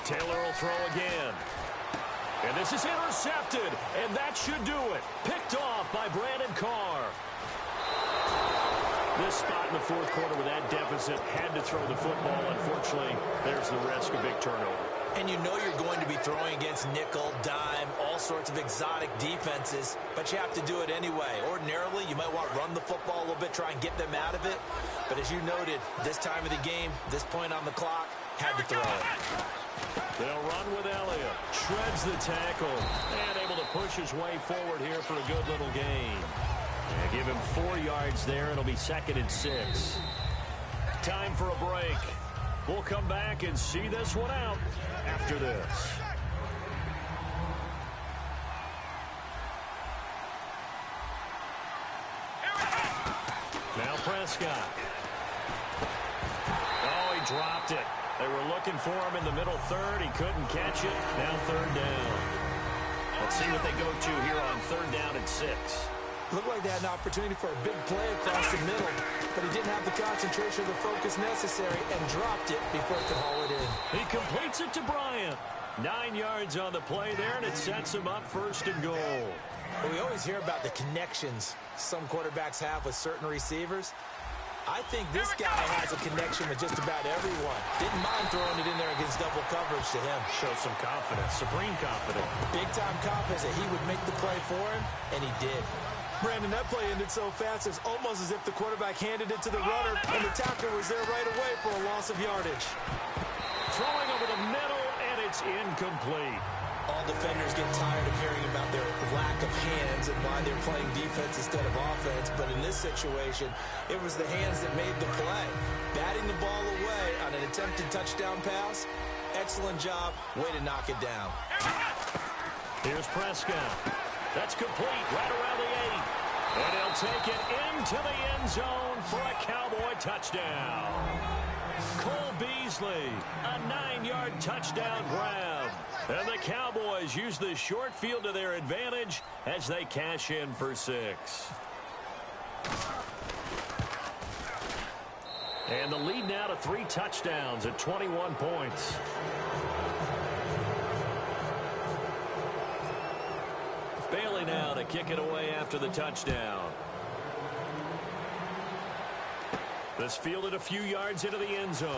Taylor will throw again. And this is intercepted, and that should do it. Picked off by Brandon Carr. This spot in the fourth quarter with that deficit had to throw the football. Unfortunately, there's the risk of big turnover. And you know you're going to be throwing against nickel, dime, all sorts of exotic defenses, but you have to do it anyway. Ordinarily, you might want to run the football a little bit, try and get them out of it. But as you noted, this time of the game, this point on the clock, had to throw it. They'll run with Elliott. Shreds the tackle. And able to push his way forward here for a good little gain. And give him 4 yards there. It'll be 2nd and 6. Time for a break. We'll come back and see this one out after this. Now Prescott. Oh, he dropped it. They were looking for him in the middle third. He couldn't catch it. Now 3rd down. Let's see what they go to here on 3rd down and 6. Looked like they had an opportunity for a big play across the middle, but he didn't have the concentration or the focus necessary and dropped it before he could haul it in. He completes it to Bryant. 9 yards on the play there, and it sets him up 1st and goal. Well, we always hear about the connections some quarterbacks have with certain receivers. I think this guy has a connection with just about everyone. Didn't mind throwing it in there against double coverage to him. Shows some confidence, supreme confidence. Big-time confidence that he would make the play for him, and he did. Brandon, that play ended so fast, it's almost as if the quarterback handed it to the runner, and the tackler was there right away for a loss of yardage. Throwing over the middle, and it's incomplete. All defenders get tired of hearing about their lack of hands and why they're playing defense instead of offense. But in this situation, it was the hands that made the play. Batting the ball away on an attempted touchdown pass. Excellent job. Way to knock it down. Here's Prescott. That's complete right around the 8. And he'll take it into the end zone for a Cowboy touchdown. Cole Beasley, a 9-yard touchdown grab. And the Cowboys use the short field to their advantage as they cash in for 6. And the lead now to 3 touchdowns at 21 points. Bailey now to kick it away after the touchdown. This fielded a few yards into the end zone.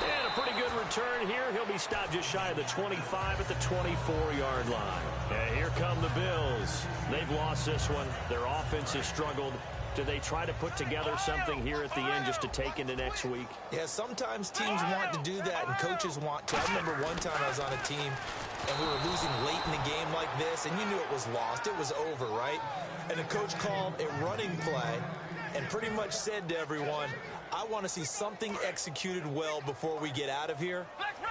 And a pretty good return here. He'll be stopped just shy of the 25 at the 24-yard line. And here come the Bills. They've lost this one. Their offense has struggled. Do they try to put together something here at the end just to take into next week? Yeah, sometimes teams want to do that and coaches want to. I remember one time I was on a team and we were losing late in the game like this, and you knew it was lost. It was over, right? And the coach called a running play and pretty much said to everyone, I want to see something executed well before we get out of here.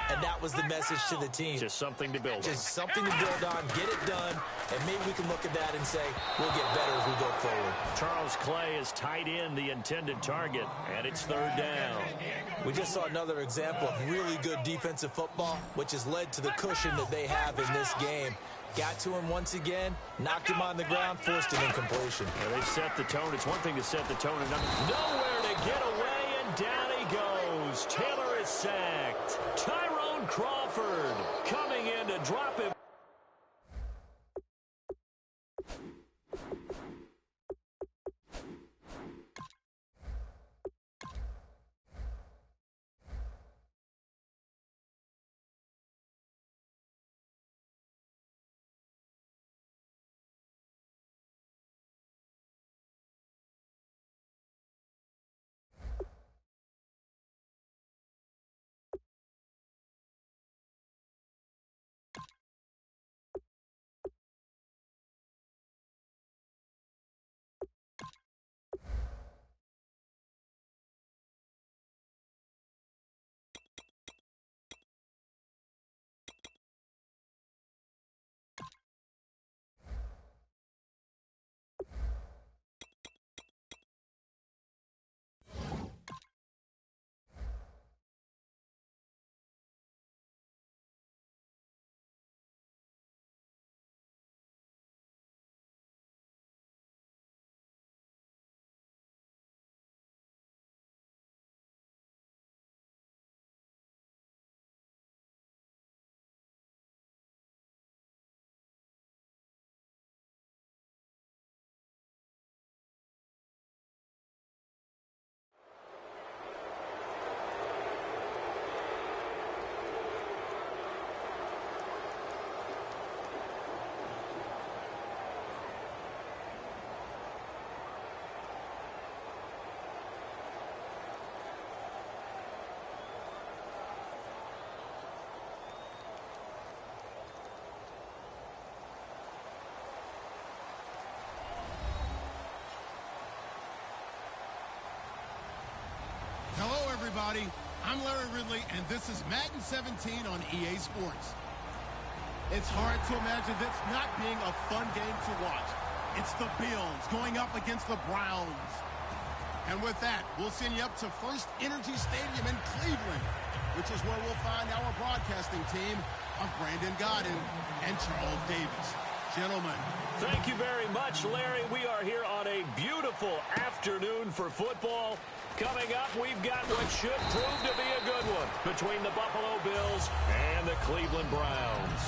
And that was the message to the team. Just something to build on. Just something to build on, get it done, and maybe we can look at that and say, we'll get better as we go forward. Charles Clay is tight in the intended target, and it's 3rd down. We just saw another example of really good defensive football, which has led to the cushion that they have in this game. Got to him once again, knocked him on the ground, forced an incompletion. Well, they set the tone. It's one thing to set the tone, and nowhere to get away, and down he goes. Taylor is sacked. Tyrone Crawford coming in to drop him. Hello, everybody. I'm Larry Ridley, and this is Madden 17 on EA Sports. It's hard to imagine this not being a fun game to watch. It's the Bills going up against the Browns. And with that, we'll send you up to First Energy Stadium in Cleveland, which is where we'll find our broadcasting team of Brandon Godden and Charles Davis. Gentlemen. Thank you very much, Larry. We are here on a beautiful afternoon for football. Coming up, we've got what should prove to be a good one between the Buffalo Bills and the Cleveland Browns.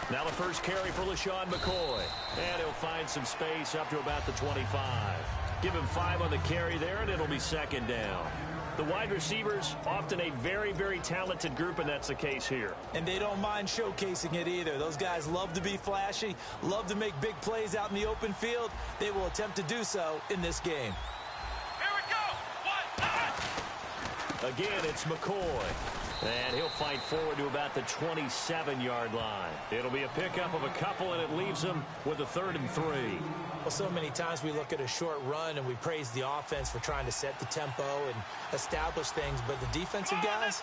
Now the first carry for LaShawn McCoy. And he'll find some space up to about the 25. Give him 5 on the carry there, and it'll be 2nd down. The wide receivers, often a very, very talented group, and that's the case here. And they don't mind showcasing it either. Those guys love to be flashy, love to make big plays out in the open field. They will attempt to do so in this game. Here we go. 1, 9. Again, it's McCoy. And he'll fight forward to about the 27-yard line. It'll be a pickup of a couple, and it leaves him with a 3rd and 3. Well, so many times we look at a short run and we praise the offense for trying to set the tempo and establish things, but the defensive guys,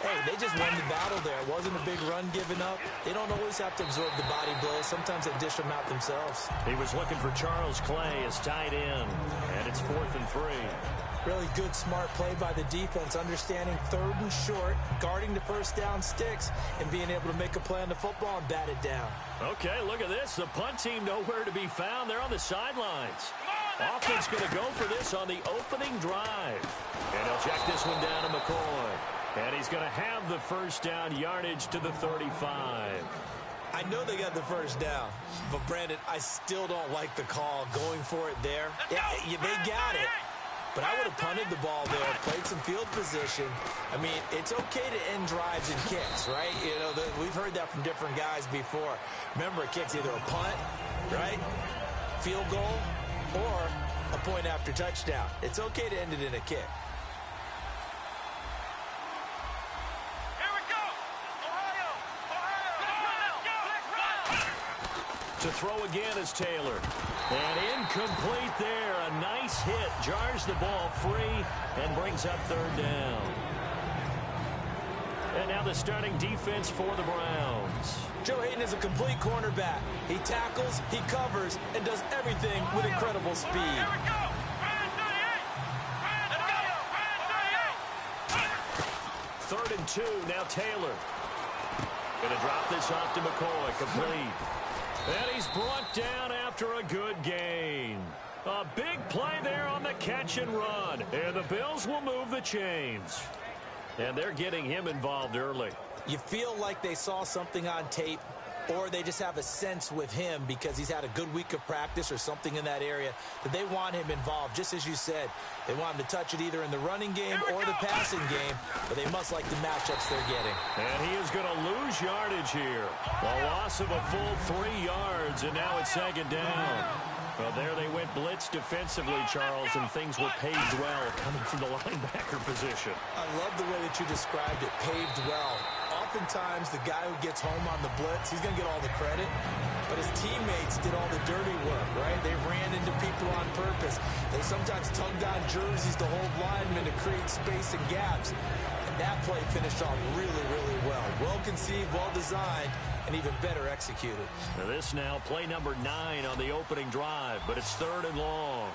hey, they just won the battle there. It wasn't a big run given up. They don't always have to absorb the body blows. Sometimes they dish them out themselves. He was looking for Charles Clay as tight end, and it's 4th and 3. Really good, smart play by the defense, understanding 3rd and short, guarding the first down sticks, and being able to make a play on the football and bat it down. Okay, look at this. The punt team nowhere to be found. They're on the sidelines. Offense going to go for this on the opening drive. And he'll check this one down to McCoy. And he's going to have the first down yardage to the 35. I know they got the first down, but Brandon, I still don't like the call going for it there. Yeah, they got it. But I would have punted the ball there, played some field position. I mean, it's okay to end drives and kicks, right? You know, we've heard that from different guys before. Remember, a kick's either a punt, right, field goal, or a point after touchdown. It's okay to end it in a kick. To throw again is Taylor. And incomplete there. A nice hit. Jars the ball free and brings up 3rd down. And now the starting defense for the Browns. Joe Hayden is a complete cornerback. He tackles, he covers, and does everything with incredible speed. 3rd and 2. Now Taylor. Going to drop this off to McCoy. Complete. And he's brought down after a good gain. A big play there on the catch and run. And the Bills will move the chains. And they're getting him involved early. You feel like they saw something on tape, or they just have a sense with him because he's had a good week of practice or something in that area that they want him involved. Just as you said, they want him to touch it either in the running game or the passing game, but they must like the matchups they're getting. And he is going to lose yardage here. A loss of a full 3 yards, and now it's 2nd down. Well, there they went blitz defensively, Charles, and things were paved well coming from the linebacker position. I love the way that you described it, paved well. Oftentimes, the guy who gets home on the blitz, he's going to get all the credit, but his teammates did all the dirty work, right? They ran into people on purpose. They sometimes tugged on jerseys to hold linemen to create space and gaps. And that play finished off really, really well. Well conceived, well designed, and even better executed. Now this now, play number 9 on the opening drive, but it's 3rd and long.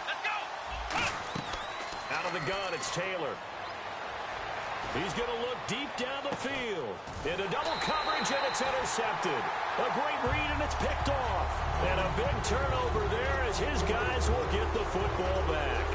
Let's go! Out of the gun, it's Taylor. He's going to look deep down the field. Into double coverage, and it's intercepted. A great read, and it's picked off. And a big turnover there as his guys will get the football back.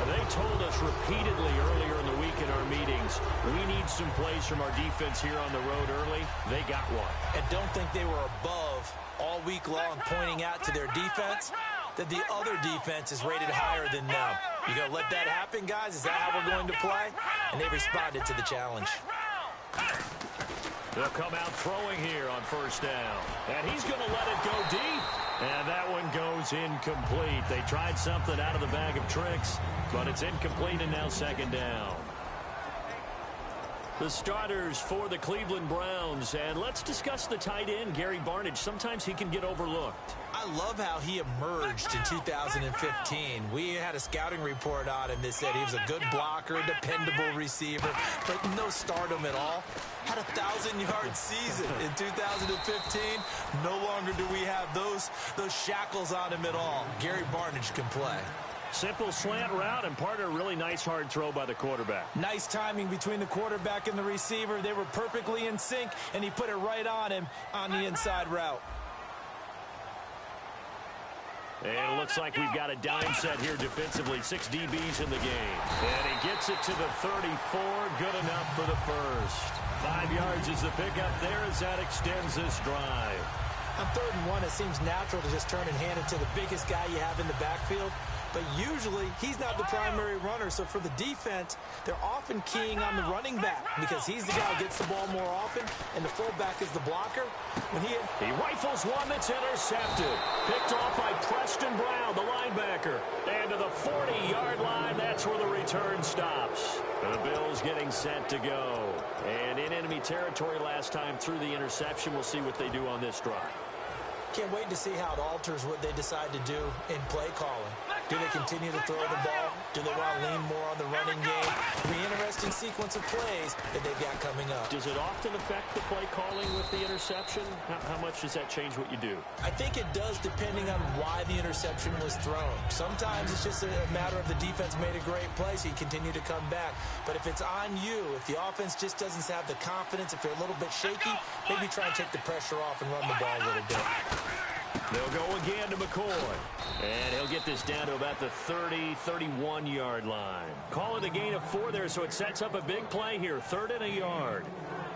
They told us repeatedly earlier in the week in our meetings, we need some plays from our defense here on the road early. They got one. And don't think they were above all week long pointing out to their defense that the other defense is rated higher than them. You going to let that happen, guys? Is that how we're going to play? And they responded to the challenge. They'll come out throwing here on 1st down. And he's going to let it go deep. And that one goes incomplete. They tried something out of the bag of tricks, but it's incomplete and now 2nd down. The starters for the Cleveland Browns. And let's discuss the tight end, Gary Barnidge. Sometimes he can get overlooked. I love how he emerged in 2015. We had a scouting report on him that said he was a good blocker, dependable receiver, but no stardom at all. Had a 1,000-yard season in 2015. No longer do we have those shackles on him at all. Gary Barnidge can play. Simple slant route and part of a really nice hard throw by the quarterback. Nice timing between the quarterback and the receiver. They were perfectly in sync, and he put it right on him on the inside route. And it looks like we've got a dime set here defensively. 6 DBs in the game. And he gets it to the 34. Good enough for the first. 5 yards is the pickup there as that extends this drive. On 3rd and 1, it seems natural to just turn and hand it to the biggest guy you have in the backfield. But usually, he's not the primary runner. So for the defense, they're often keying on the running back because he's the guy who gets the ball more often, and the fullback is the blocker. When he rifles one that's intercepted. Picked off by Preston Brown, the linebacker. And to the 40-yard line, that's where the return stops. The Bills getting set to go. And in enemy territory last time through the interception. We'll see what they do on this drive. Can't wait to see how it alters what they decide to do in play calling. Do they continue to throw the ball? Do they want to lean more on the running game? It'll be an interesting sequence of plays that they've got coming up. Does it often affect the play calling with the interception? How much does that change what you do? I think it does depending on why the interception was thrown. Sometimes it's just a matter of the defense made a great play, so you continue to come back. But if it's on you, if the offense just doesn't have the confidence, if they're a little bit shaky, maybe try and take the pressure off and run the ball a little bit. They'll go again to McCoy. And he'll get this down to about the 30, 31-yard line. Call it a gain of 4 there, so it sets up a big play here. 3rd and a yard.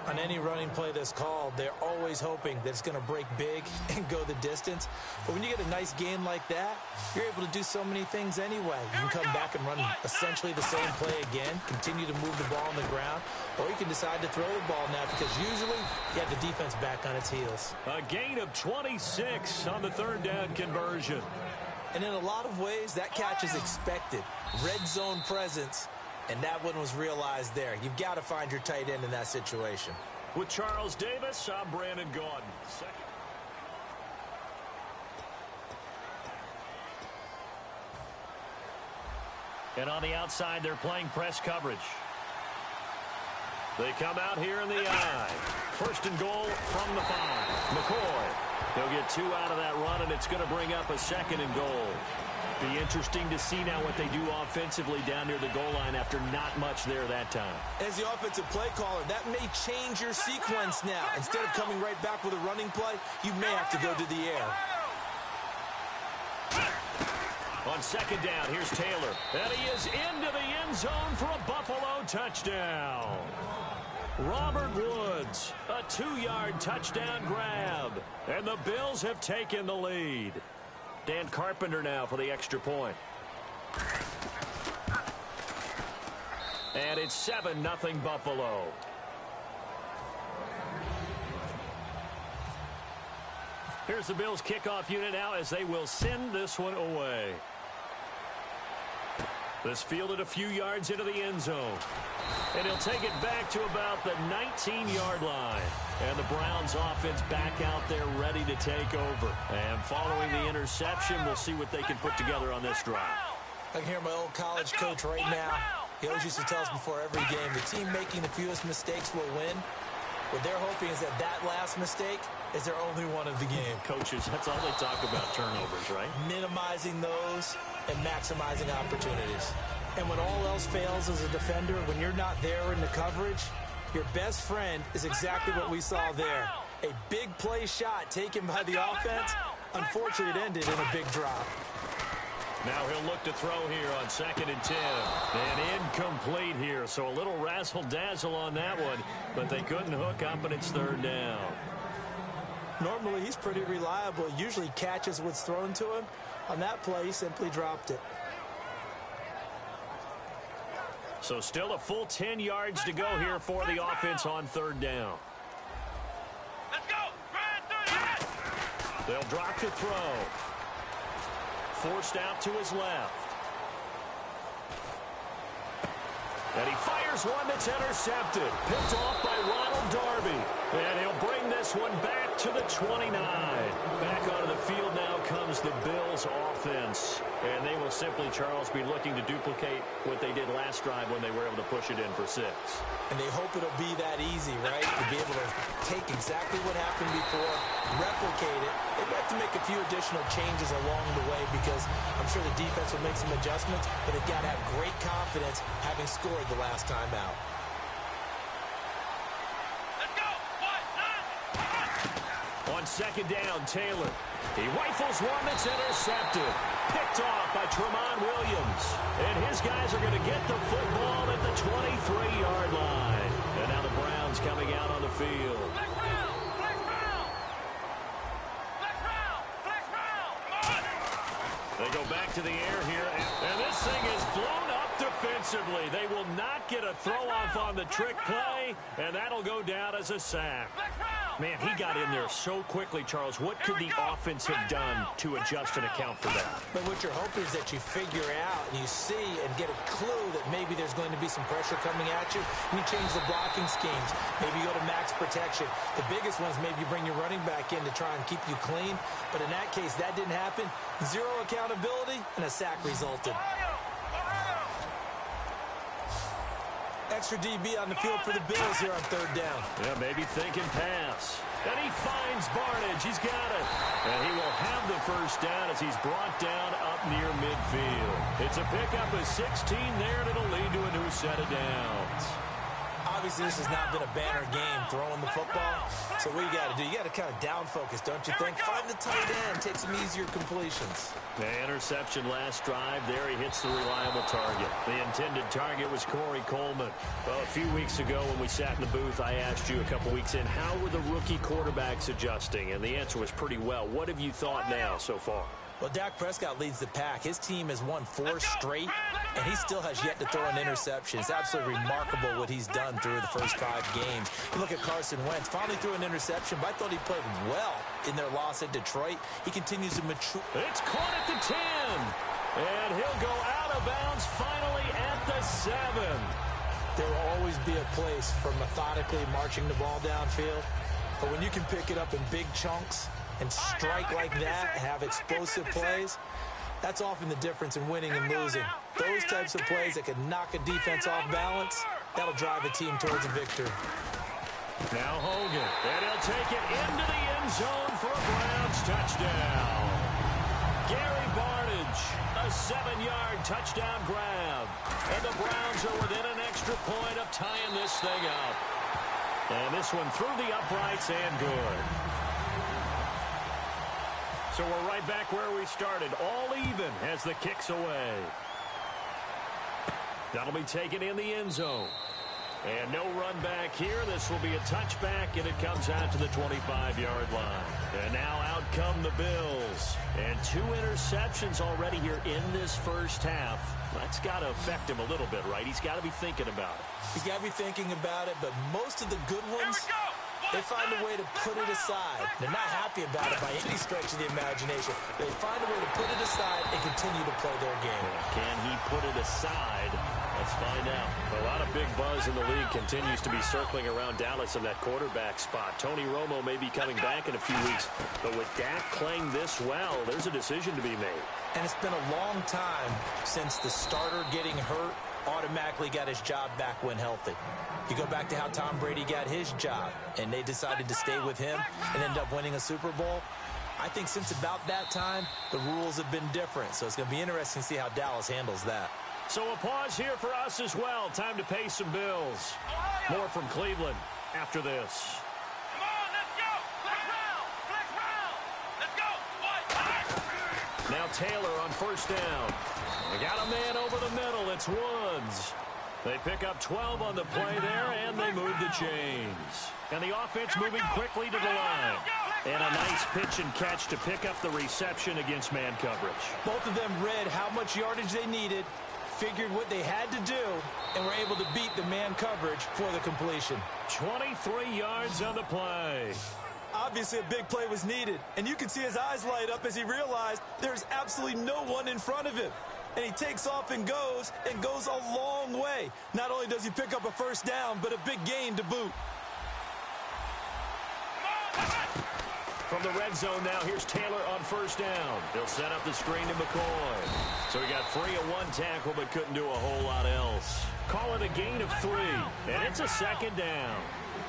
On any running play that's called, they're always hoping that it's going to break big and go the distance. But when you get a nice gain like that, you're able to do so many things anyway. You can come back and run essentially the same play again, continue to move the ball on the ground, or you can decide to throw the ball now because usually you have the defense back on its heels. A gain of 26 on the 3rd down conversion. And in a lot of ways, that catch is expected. Red zone presence. And that one was realized there. You've got to find your tight end in that situation. With Charles Davis, I'm Brandon Gaudin. Second. And on the outside, they're playing press coverage. They come out here in the eye. 1st and goal from the 5. McCoy. He'll get 2 out of that run, and it's going to bring up a 2nd and goal. Be interesting to see now what they do offensively down near the goal line after not much there that time. As the offensive play caller, that may change your sequence now. Instead of coming right back with a running play, you may have to go to the air. On 2nd down, here's Taylor. And he is into the end zone for a Buffalo touchdown. Robert Woods, a 2-yard touchdown grab. And the Bills have taken the lead. Dan Carpenter now for the extra point. And it's 7-0 Buffalo. Here's the Bills kickoff unit now as they will send this one away. This fielded a few yards into the end zone. And he'll take it back to about the 19-yard line. And the Browns offense back out there ready to take over. And following the interception, we'll see what they can put together on this drive. I can hear my old college coach right now. He always used to tell us before every game, the team making the fewest mistakes will win. What they're hoping is that that last mistake is their only one of the game. Coaches, that's all they talk about, turnovers, right? Minimizing those and maximizing opportunities. And when all else fails as a defender, when you're not there in the coverage, your best friend is exactly what we saw there. A big play shot taken by the offense. Unfortunately, it ended in a big drop. Now he'll look to throw here on 2nd and 10. And incomplete here, so a little razzle-dazzle on that one. But they couldn't hook up, and it's 3rd down. Normally, he's pretty reliable. He usually catches what's thrown to him. On that play, he simply dropped it. So still a full 10 yards to go here for the offense on 3rd down. Let's go. Run through that. They'll drop to throw. Forced out to his left. And he fires one that's intercepted. Picked off by Ronald Darby. And he'll bring this one back to the 29. Back onto the field now comes the Bills offense. And they will simply, Charles, be looking to duplicate what they did last drive when they were able to push it in for 6. And they hope it'll be that easy, right? To be able to take exactly what happened before, replicate it. They've got to make a few additional changes along the way because I'm sure the defense will make some adjustments, but they've got to have great confidence having scored the last time out. Let's go. 1, 9. On 2nd down, Taylor. He rifles one that's intercepted. Picked off by Tramon Williams. And his guys are going to get the football at the 23-yard line. And now the Browns coming out on the field. Flex round. Flex round. Flex round. Flex round. Come on. They go back to the air here. And this thing is blown up defensively. They will not get a throw-off on the trick play. And that'll go down as a sack. Flex round. Man, he got in there so quickly, Charles. What could the offense have done to adjust and account for that? But what you're hoping is that you figure out and you see and get a clue that maybe there's going to be some pressure coming at you, and you change the blocking schemes. Maybe you go to max protection. The biggest ones, maybe you bring your running back in to try and keep you clean. But in that case, that didn't happen. Zero accountability, and a sack resulted. Extra DB on the field for the Bills here on third down. Yeah, maybe thinking pass. And he finds Barnidge. He's got it. And he will have the first down as he's brought down up near midfield. It's a pickup of 16 there, and it'll lead to a new set of downs. Obviously, this has not been a banner game throwing the football. So what you got to do, you got to kind of down focus, don't you think? Find the tight end, take some easier completions. The interception last drive. There he hits the reliable target. The intended target was Corey Coleman. Well, a few weeks ago when we sat in the booth, I asked you a couple weeks in, how were the rookie quarterbacks adjusting? And the answer was pretty well. What have you thought now so far? Well, Dak Prescott leads the pack. His team has won 4 straight, and he still has yet to throw an interception. It's absolutely remarkable what he's done through the first 5 games. You look at Carson Wentz, finally threw an interception, but I thought he played well in their loss at Detroit. He continues to mature. It's caught at the 10, and he'll go out of bounds finally at the 7. There will always be a place for methodically marching the ball downfield, but when you can pick it up in big chunks and strike like that, have explosive plays, that's often the difference in winning and losing. Those types of plays that can knock a defense off balance, that'll drive a team towards a victory. Now Hogan, and he'll take it into the end zone for a Browns touchdown. Gary Barnidge, a 7-yard touchdown grab. And the Browns are within an extra point of tying this thing up. And this one through the uprights and good. So we're right back where we started, all even as the kick's away. That'll be taken in the end zone. And no run back here. This will be a touchback, and it comes out to the 25-yard line. And now out come the Bills. And 2 interceptions already here in this first half. That's got to affect him a little bit, right? He's got to be thinking about it. He's got to be thinking about it, but most of the good ones, they find a way to put it aside. They're not happy about it by any stretch of the imagination. They find a way to put it aside and continue to play their game. Can he put it aside? Let's find out. A lot of big buzz in the league continues to be circling around Dallas in that quarterback spot. Tony Romo may be coming back in a few weeks, but with Dak playing this well, there's a decision to be made. And it's been a long time since the starter getting hurt automatically got his job back when healthy. You go back to how Tom Brady got his job, and they decided to stay with him and end up winning a Super Bowl. I think since about that time, the rules have been different, so it's going to be interesting to see how Dallas handles that. So a pause here for us as well. Time to pay some bills. More from Cleveland after this. Come on, let's go. Flex round. Let's go. Now Taylor on first down. They got a man over the middle. It's Woods. They pick up 12 on the play there, and they move the chains. And the offense moving quickly to the line. And a nice pitch and catch to pick up the reception against man coverage. Both of them read how much yardage they needed, figured what they had to do, and were able to beat the man coverage for the completion. 23 yards on the play. Obviously, a big play was needed, and you can see his eyes light up as he realized there's absolutely no one in front of him. And he takes off and goes a long way. Not only does he pick up a first down, but a big gain to boot. From the red zone now, here's Taylor on first down. He'll set up the screen to McCoy. So he got free of 1 tackle, but couldn't do a whole lot else. Call it a gain of 3, and it's a second down.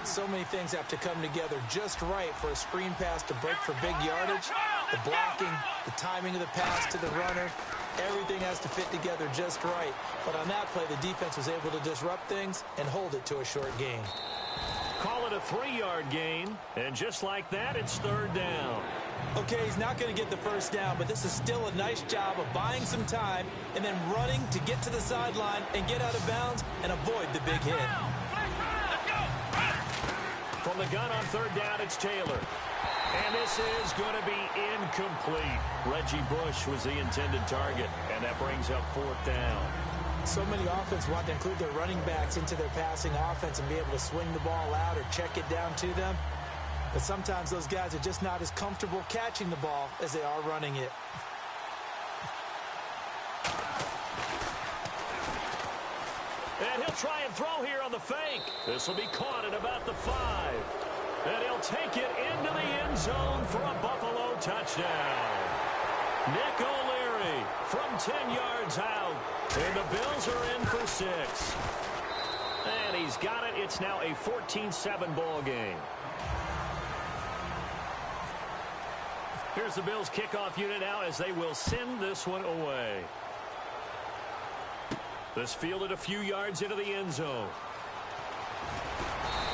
So many things have to come together just right for a screen pass to break for big yardage. The blocking, the timing of the pass to the runner, everything has to fit together just right. But on that play, the defense was able to disrupt things and hold it to a short gain. Call it a 3-yard gain, and just like that, it's third down. Okay, he's not going to get the first down, but this is still a nice job of buying some time and then running to get to the sideline and get out of bounds and avoid the big hit. From the gun on third down, it's Taylor. And this is going to be incomplete. Reggie Bush was the intended target, and that brings up fourth down. So many offenses want to include their running backs into their passing offense and be able to swing the ball out or check it down to them. But sometimes those guys are just not as comfortable catching the ball as they are running it. And he'll try and throw here on the fake. This will be caught at about the 5. And he'll take it into the end zone for a Buffalo touchdown. Nick O'Leary from 10 yards out. And the Bills are in for 6. And he's got it. It's now a 14-7 ball game. Here's the Bills kickoff unit now as they will send this one away. This fielded a few yards into the end zone.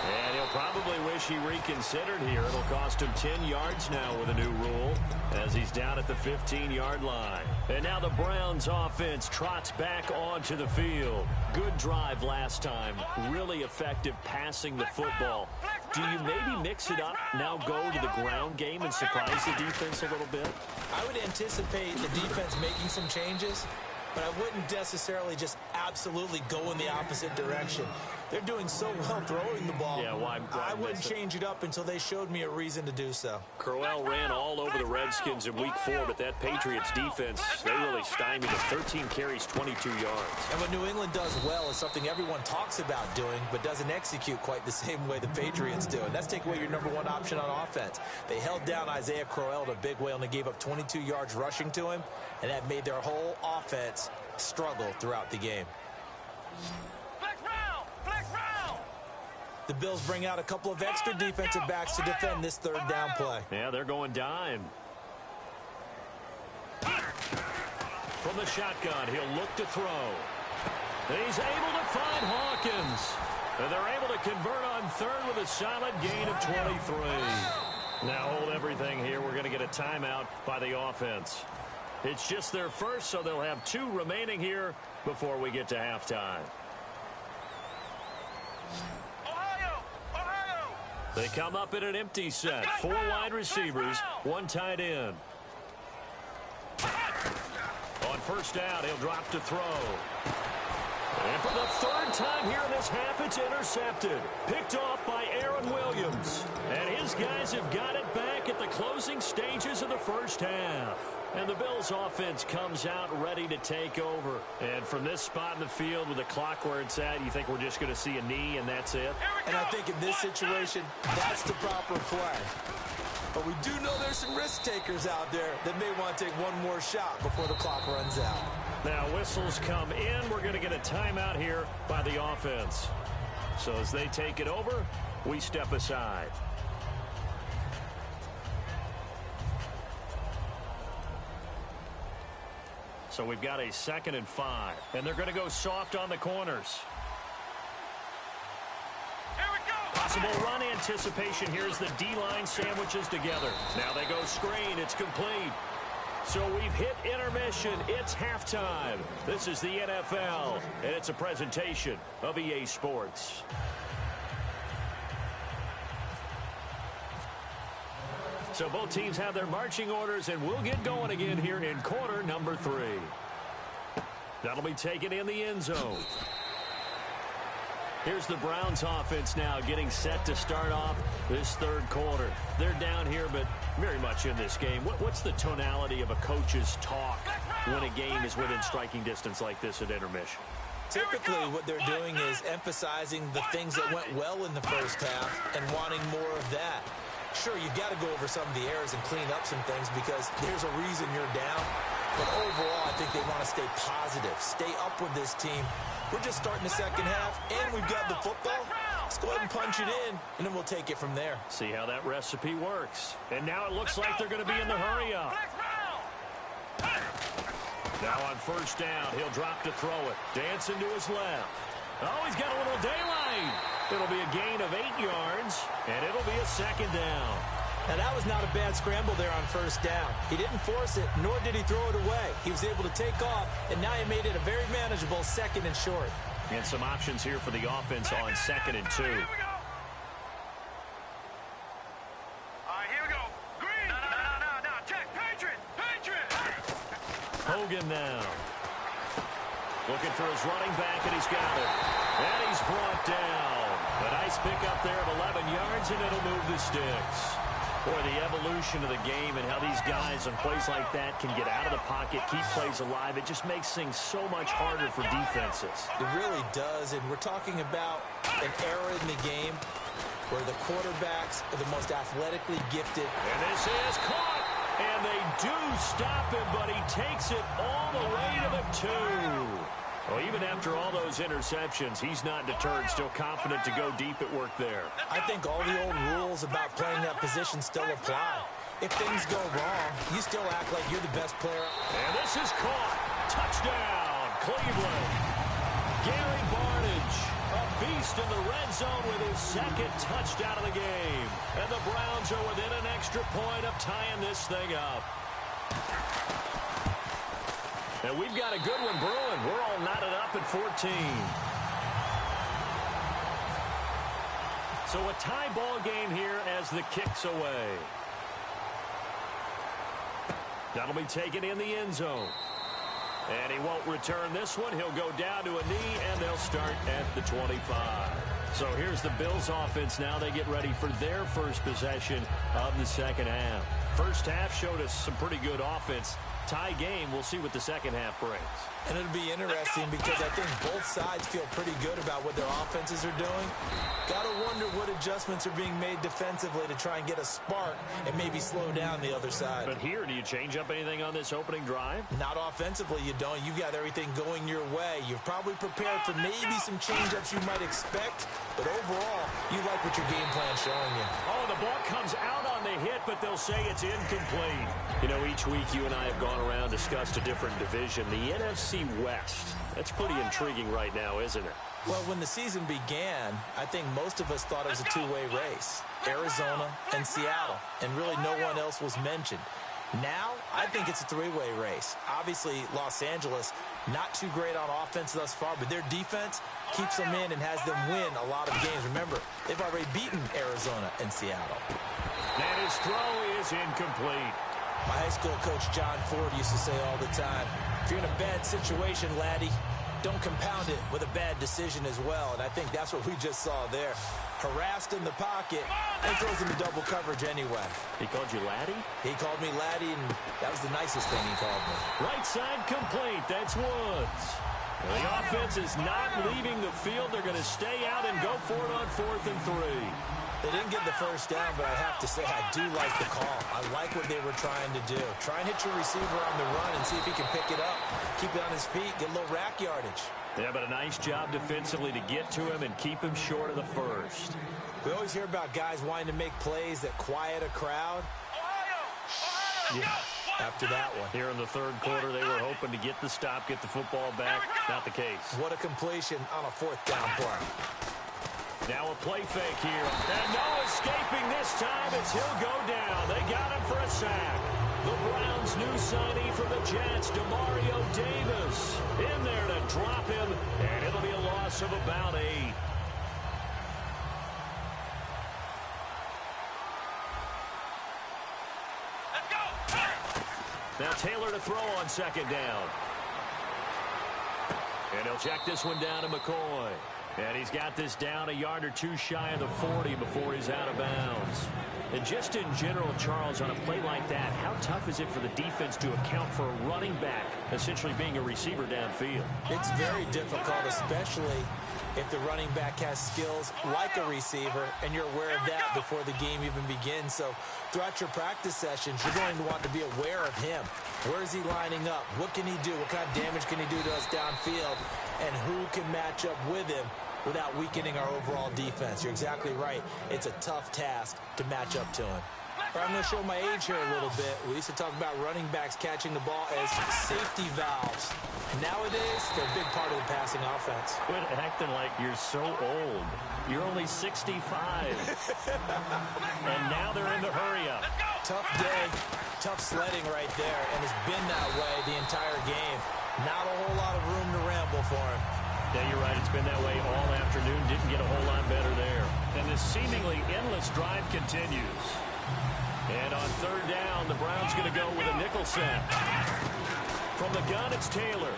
And he'll probably wish he reconsidered here. It'll cost him 10 yards now with a new rule as he's down at the 15-yard line. And now the Browns offense trots back onto the field. Good drive last time. Really effective passing the football. Do you maybe mix it up, now go to the ground game and surprise the defense a little bit? I would anticipate the defense making some changes, but I wouldn't necessarily just absolutely go in the opposite direction. They're doing so well throwing the ball. Yeah, why I wouldn't change it up until they showed me a reason to do so. Crowell ran all over the Redskins in Week 4, but that Patriots defense, they really stymied him. 13 carries, 22 yards. And what New England does well is something everyone talks about doing, but doesn't execute quite the same way the Patriots do. And that's take away your number one option on offense. They held down Isaiah Crowell in a big way, and they gave up 22 yards rushing to him, and that made their whole offense struggle throughout the game. The Bills bring out a couple of extra defensive backs to defend this third down play. Yeah, they're going dime. From the shotgun, he'll look to throw. He's able to find Hawkins. And they're able to convert on third with a solid gain of 23. Now hold everything here. We're going to get a timeout by the offense. It's just their first, so they'll have 2 remaining here before we get to halftime. They come up in an empty set. 4 wide receivers, 1 tight end. On first down, he'll drop to throw. And for the 3rd time here in this half, it's intercepted. Picked off by Aaron Williams. And his guys have got it back at the closing stages of the first half. And the Bills offense comes out ready to take over. And from this spot in the field with the clock where it's at, you think we're just going to see a knee and that's it? And I think in this situation, that's the proper play. But we do know there's some risk takers out there that may want to take one more shot before the clock runs out. Now whistles come in. We're going to get a timeout here by the offense. So as they take it over, we step aside. So we've got a 2nd and 5. And they're going to go soft on the corners. Possible run anticipation. Here's the D-line sandwiches together. Now they go screen. It's complete. So we've hit intermission. It's halftime. This is the NFL, and it's a presentation of EA Sports. So both teams have their marching orders, and we'll get going again here in quarter number 3. That'll be taken in the end zone. Here's the Browns offense now getting set to start off this 3rd quarter. They're down here, but very much in this game. What's the tonality of a coach's talk when a game is within striking distance like this at intermission? Typically, what they're doing is emphasizing the things that went well in the first half and wanting more of that. Sure, you've got to go over some of the errors and clean up some things because there's a reason you're down. But overall, I think they want to stay positive, stay up with this team. We're just starting the second half, and we've got the football. Let's go ahead and punch it in, and then we'll take it from there. See how that recipe works. And now it looks like they're going to be in the hurry-up. Now on first down, he'll drop to throw it. Dancing to his left. Oh, he's got a little daylight. It'll be a gain of 8 yards, and it'll be a 2nd down. Now, that was not a bad scramble there on first down. He didn't force it, nor did he throw it away. He was able to take off, and now he made it a very manageable 2nd and short. And some options here for the offense on 2nd and 2. All right, here we go. Green. No. Check. Patriot. Hogan now. Looking for his running back, and he's got it. And he's brought down. A nice pick up there at 11 yards, and it'll move the sticks. Boy, the evolution of the game and how these guys on plays like that can get out of the pocket, keep plays alive, it just makes things so much harder for defenses. It really does, and we're talking about an era in the game where the quarterbacks are the most athletically gifted. And this is caught, and they do stop him, but he takes it all the way to the 2. Well, even after all those interceptions, he's not deterred, still confident to go deep at work there. I think all the old rules about playing that position still apply. If things go wrong, you still act like you're the best player. And this is caught. Touchdown, Cleveland. Gary Barnidge, a beast in the red zone with his second touchdown of the game. And the Browns are within an extra point of tying this thing up. And we've got a good one brewing. We're all knotted up at 14. So a tie ball game here as the kick's away. That'll be taken in the end zone. And he won't return this one. He'll go down to a knee, and they'll start at the 25. So here's the Bills offense now. They get ready for their first possession of the second half. First half showed us some pretty good offense. Tie game, we'll see what the second half brings. And it'll be interesting because I think both sides feel pretty good about what their offenses are doing. Got to wonder what adjustments are being made defensively to try and get a spark and maybe slow down the other side. But here, do you change up anything on this opening drive? Not offensively, you don't. You've got everything going your way. You've probably prepared for maybe some change-ups you might expect, but overall, you like what your game plan's showing you. Oh, the ball comes out on the hit, but they'll say it's incomplete. You know, each week you and I have gone around, discussed a different division. The NFC West. That's pretty intriguing right now, isn't it? Well, when the season began, I think most of us thought it was a two-way race. Arizona and Seattle, and really no one else was mentioned. Now, I think it's a three-way race. Obviously, Los Angeles, not too great on offense thus far, but their defense keeps them in and has them win a lot of games. Remember, they've already beaten Arizona and Seattle. And his throw is incomplete. My high school coach, John Ford, used to say all the time, if you're in a bad situation, laddie, don't compound it with a bad decision as well. And I think that's what we just saw there. Harassed in the pocket, and throws into double coverage anyway. He called you laddie? He called me laddie, and that was the nicest thing he called me. Right side complete. That's Woods. Well, the offense is not leaving the field. They're going to stay out and go for it on 4th and 3. They didn't get the first down, but I have to say I do like the call. I like what they were trying to do. Try and hit your receiver on the run and see if he can pick it up. Keep it on his feet, get a little rack yardage. Yeah, but a nice job defensively to get to him and keep him short of the first. We always hear about guys wanting to make plays that quiet a crowd. Yeah, after that one. Here in the third quarter, they were hoping to get the stop, get the football back. Not the case. What a completion on a 4th down play. Now a play fake here. And no escaping this time as he'll go down. They got him for a sack. The Browns' new signee from the Jets, Demario Davis, in there to drop him, and it'll be a loss of about 8. Let's go. Now Taylor to throw on second down. And he'll check this one down to McCoy. And he's got this down a yard or two shy of the 40 before he's out of bounds. And just in general, Charles, on a play like that, how tough is it for the defense to account for a running back essentially being a receiver downfield? It's very difficult, especially if the running back has skills like a receiver, and you're aware of that before the game even begins. So throughout your practice sessions, you're going to want to be aware of him. Where is he lining up? What can he do? What kind of damage can he do to us downfield? And who can match up with him without weakening our overall defense? You're exactly right. It's a tough task to match up to him. All right, I'm going to show my age here a little bit. We used to talk about running backs catching the ball as safety valves. Nowadays, they're a big part of the passing offense. Quit acting like you're so old. You're only 65. And now they're in the hurry-up. Tough day, tough sledding right there, and it's been that way the entire game. Not a whole lot of room to ramble for him. Yeah, you're right. It's been that way all afternoon. Didn't get a whole lot better there. And this seemingly endless drive continues. And on third down, the Browns going to go with a nickel set. From the gun, it's Taylor.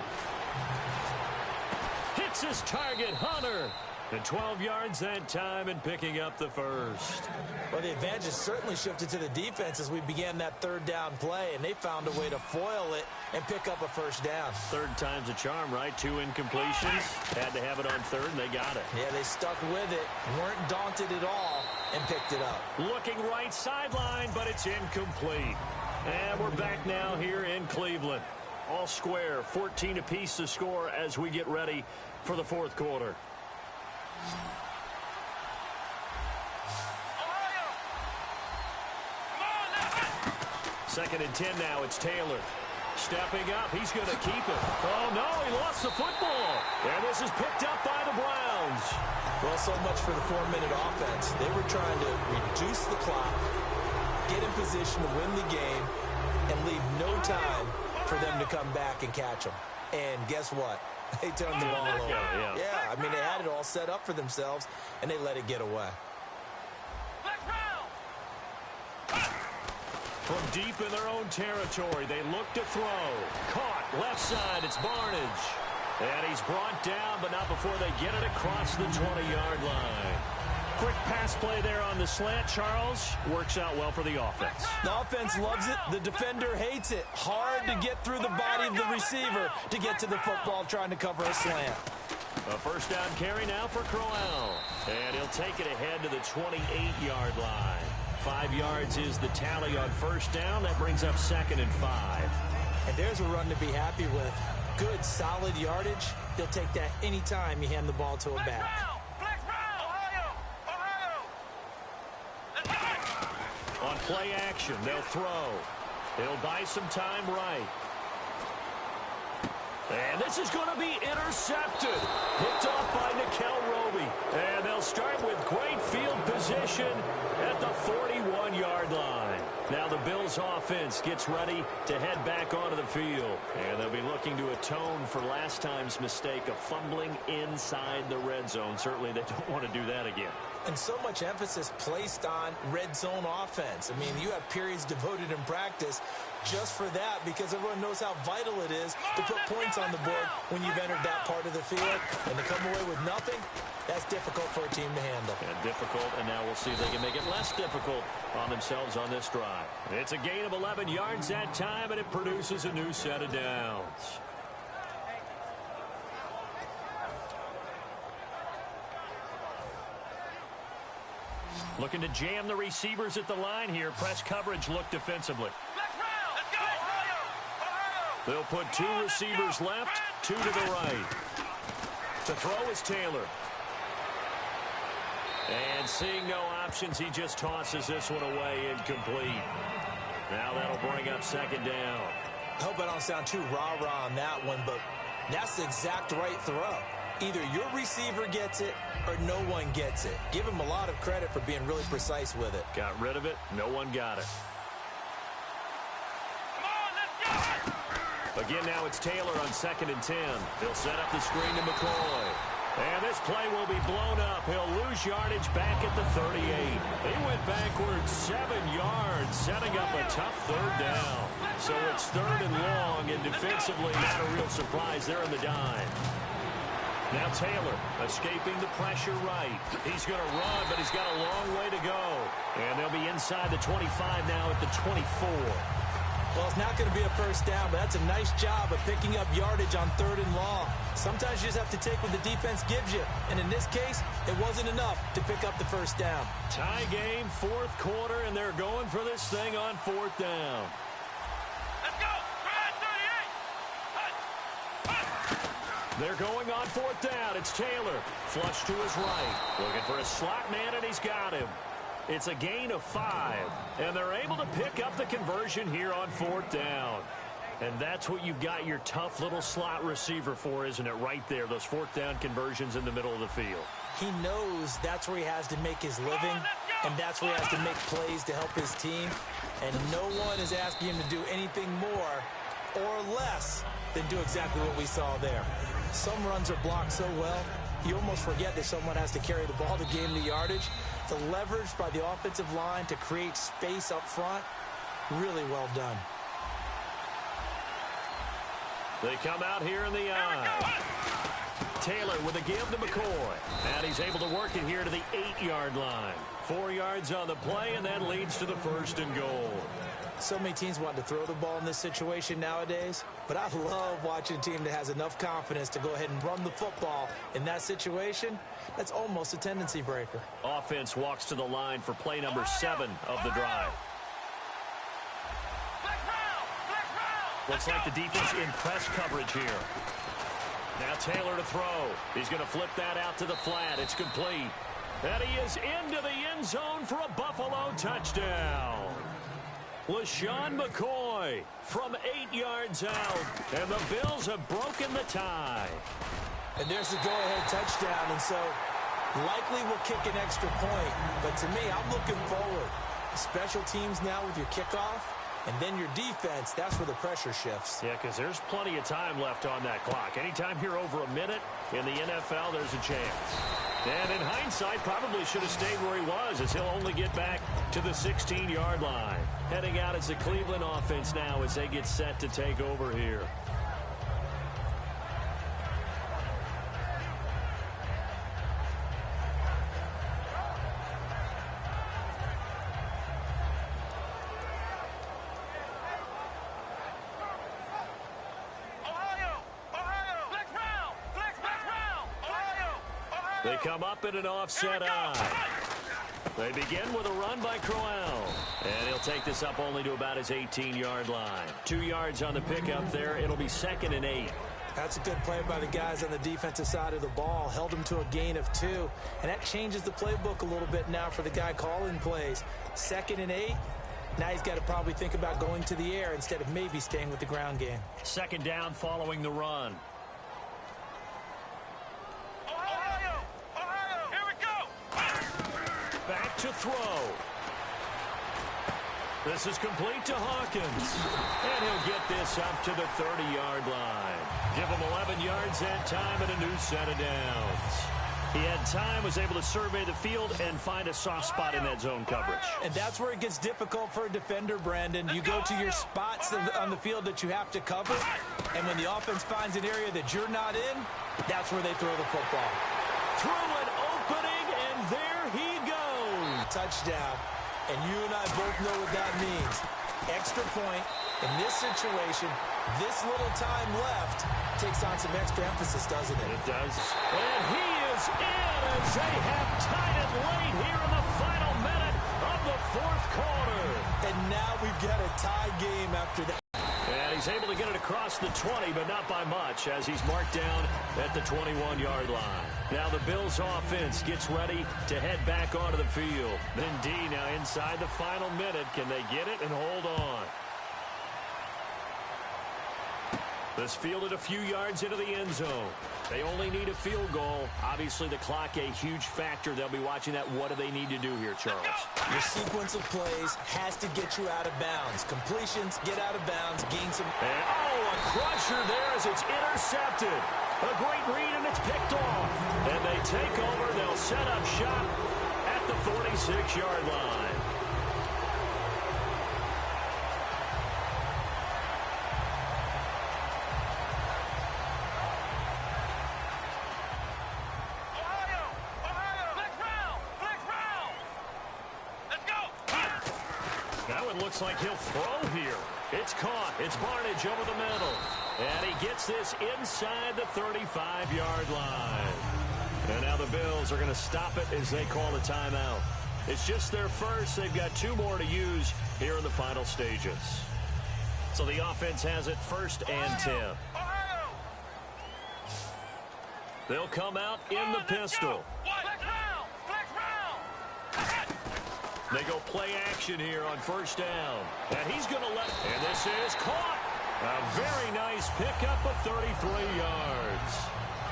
Hits his target, Hunter. And 12 yards that time and picking up the first. Well, the advantage has certainly shifted to the defense as we began that third down play, and they found a way to foil it and pick up a first down. Third time's a charm, right? 2 incompletions. Had to have it on third, and they got it. Yeah, they stuck with it, weren't daunted at all, and picked it up. Looking right sideline, but it's incomplete. And we're back now here in Cleveland. All square, 14 apiece to score as we get ready for the fourth quarter. Second and 10 now. It's Taylor. Stepping up. He's going to keep it. Oh, no. He lost the football. And this is picked up by the Browns. Well, so much for the 4-minute offense. They were trying to reduce the clock, get in position to win the game, and leave no time for them to come back and catch them. And guess what? They turned the ball over. Yeah, I mean, they had it all set up for themselves, and they let it get away. From deep in their own territory, they look to throw. Caught, left side, it's Barnage. And he's brought down, but not before they get it across the 20-yard line. Quick pass play there on the slant, Charles. Works out well for the offense. The offense loves it. The defender hates it. Hard to get through the body of the receiver to get to the football trying to cover a slant. A first down carry now for Crowell. And he'll take it ahead to the 28-yard line. 5 yards is the tally on first down. That brings up 2nd and 5. And there's a run to be happy with. Good, solid yardage. He'll take that any time you hand the ball to a back. On play action, they'll throw. They'll buy some time right. And this is going to be intercepted. Picked off by Nickel Roby. And they'll start with great field position at the 41-yard line. Now the Bills offense gets ready to head back onto the field. And they'll be looking to atone for last time's mistake of fumbling inside the red zone. Certainly they don't want to do that again. And so much emphasis placed on red zone offense. I mean, you have periods devoted in practice just for that because everyone knows how vital it is to put points on the board when you've entered that part of the field. And to come away with nothing, that's difficult for a team to handle. And difficult, and now we'll see if they can make it less difficult on themselves on this drive. It's a gain of 11 yards that time, and it produces a new set of downs. Looking to jam the receivers at the line here. Press coverage look defensively. They'll put 2 receivers left, 2 to the right. To throw is Taylor. And seeing no options, he just tosses this one away incomplete. Now that'll bring up 2nd down. I hope I don't sound too rah-rah on that one, but that's the exact right throw. Either your receiver gets it or no one gets it. Give him a lot of credit for being really precise with it. Got rid of it. No one got it. Again, now it's Taylor on 2nd and 10. He'll set up the screen to McCoy. And this play will be blown up. He'll lose yardage back at the 38. He went backwards 7 yards, setting up a tough 3rd down. So it's 3rd and long, and defensively not a real surprise there in the dime. Now Taylor escaping the pressure right. He's going to run, but he's got a long way to go. And they'll be inside the 25 now at the 24. Well, it's not going to be a first down, but that's a nice job of picking up yardage on 3rd and long. Sometimes you just have to take what the defense gives you. And in this case, it wasn't enough to pick up the first down. Tie game, 4th quarter, and they're going for this thing on 4th down. Let's go! They're going on 4th down. It's Taylor. Flush to his right. Looking for a slot man, and he's got him. It's a gain of 5, and they're able to pick up the conversion here on 4th down. And that's what you've got your tough little slot receiver for, isn't it? Right there, those 4th down conversions in the middle of the field. He knows that's where he has to make his living, and that's where he has to make plays to help his team. And no one is asking him to do anything more or less than do exactly what we saw there. Some runs are blocked so well, you almost forget that someone has to carry the ball to gain the yardage. The leverage by the offensive line to create space up front, really well done. They come out here in the eye. Taylor with a give to McCoy. And he's able to work it here to the 8-yard line. 4 yards on the play, and that leads to the 1st and goal. So many teams want to throw the ball in this situation nowadays, but I love watching a team that has enough confidence to go ahead and run the football. In that situation, that's almost a tendency breaker. Offense walks to the line for play number 7 of the drive. Looks like the defense in press coverage here. Now Taylor to throw. He's going to flip that out to the flat. It's complete. And he is into the end zone for a Buffalo touchdown. LaShawn McCoy from 8 yards out. And the Bills have broken the tie. And there's the go-ahead touchdown. And so likely will kick an extra point. But to me, I'm looking forward. Special teams now with your kickoff. And then your defense, that's where the pressure shifts. Yeah, because there's plenty of time left on that clock. Anytime you're over a minute in the NFL, there's a chance. And in hindsight, probably should have stayed where he was, as he'll only get back to the 16-yard line. Heading out as the Cleveland offense now as they get set to take over here. They come up in an offset eye. They begin with a run by Crowell. And he'll take this up only to about his 18-yard line. 2 yards on the pickup there. It'll be 2nd and 8. That's a good play by the guys on the defensive side of the ball. Held him to a gain of 2. And that changes the playbook a little bit now for the guy calling plays. 2nd and 8. Now he's got to probably think about going to the air instead of maybe staying with the ground game. 2nd down following the run. Back to throw. This is complete to Hawkins. And he'll get this up to the 30-yard line. Give him 11 yards that time and a new set of downs. He had time, was able to survey the field and find a soft spot in that zone coverage. And that's where it gets difficult for a defender, Brandon. You go to your spots on the field that you have to cover, and when the offense finds an area that you're not in, that's where they throw the football. Through an opening, and there he goes. Touchdown. And you and I both know what that means. Extra point. In this situation, this little time left takes on some extra emphasis, doesn't it? It does. And he is in as they have tied it late here in the final minute of the 4th quarter. And now we've got a tie game after that. And he's able to get it across the 20, but not by much, as he's marked down at the 21-yard line. Now the Bills offense gets ready to head back onto the field. Indeed, now inside the final minute, can they get it and hold on? This fielded a few yards into the end zone. They only need a field goal. Obviously, the clock a huge factor. They'll be watching that. What do they need to do here, Charles? Your sequence of plays has to get you out of bounds. Completions, get out of bounds, gain some... And, a crusher there as it's intercepted. A great read, and it's picked off. And they take over. They'll set up shop at the 46-yard line. Looks like he'll throw here. It's caught. It's Barnage over the middle. And he gets this inside the 35-yard line. And now the Bills are going to stop it as they call a timeout. It's just their first. They've got 2 more to use here in the final stages. So the offense has it 1st and 10. They'll come out in the pistol. They go play action here on 1st down. And he's going to let... And this is caught. A very nice pickup of 33 yards.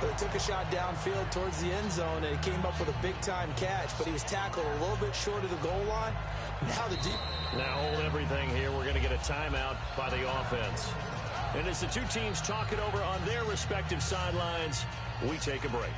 They took a shot downfield towards the end zone, and he came up with a big-time catch, but he was tackled a little bit short of the goal line. Now the deep... Now hold everything here. We're going to get a timeout by the offense. And as the 2 teams talk it over on their respective sidelines, we take a break.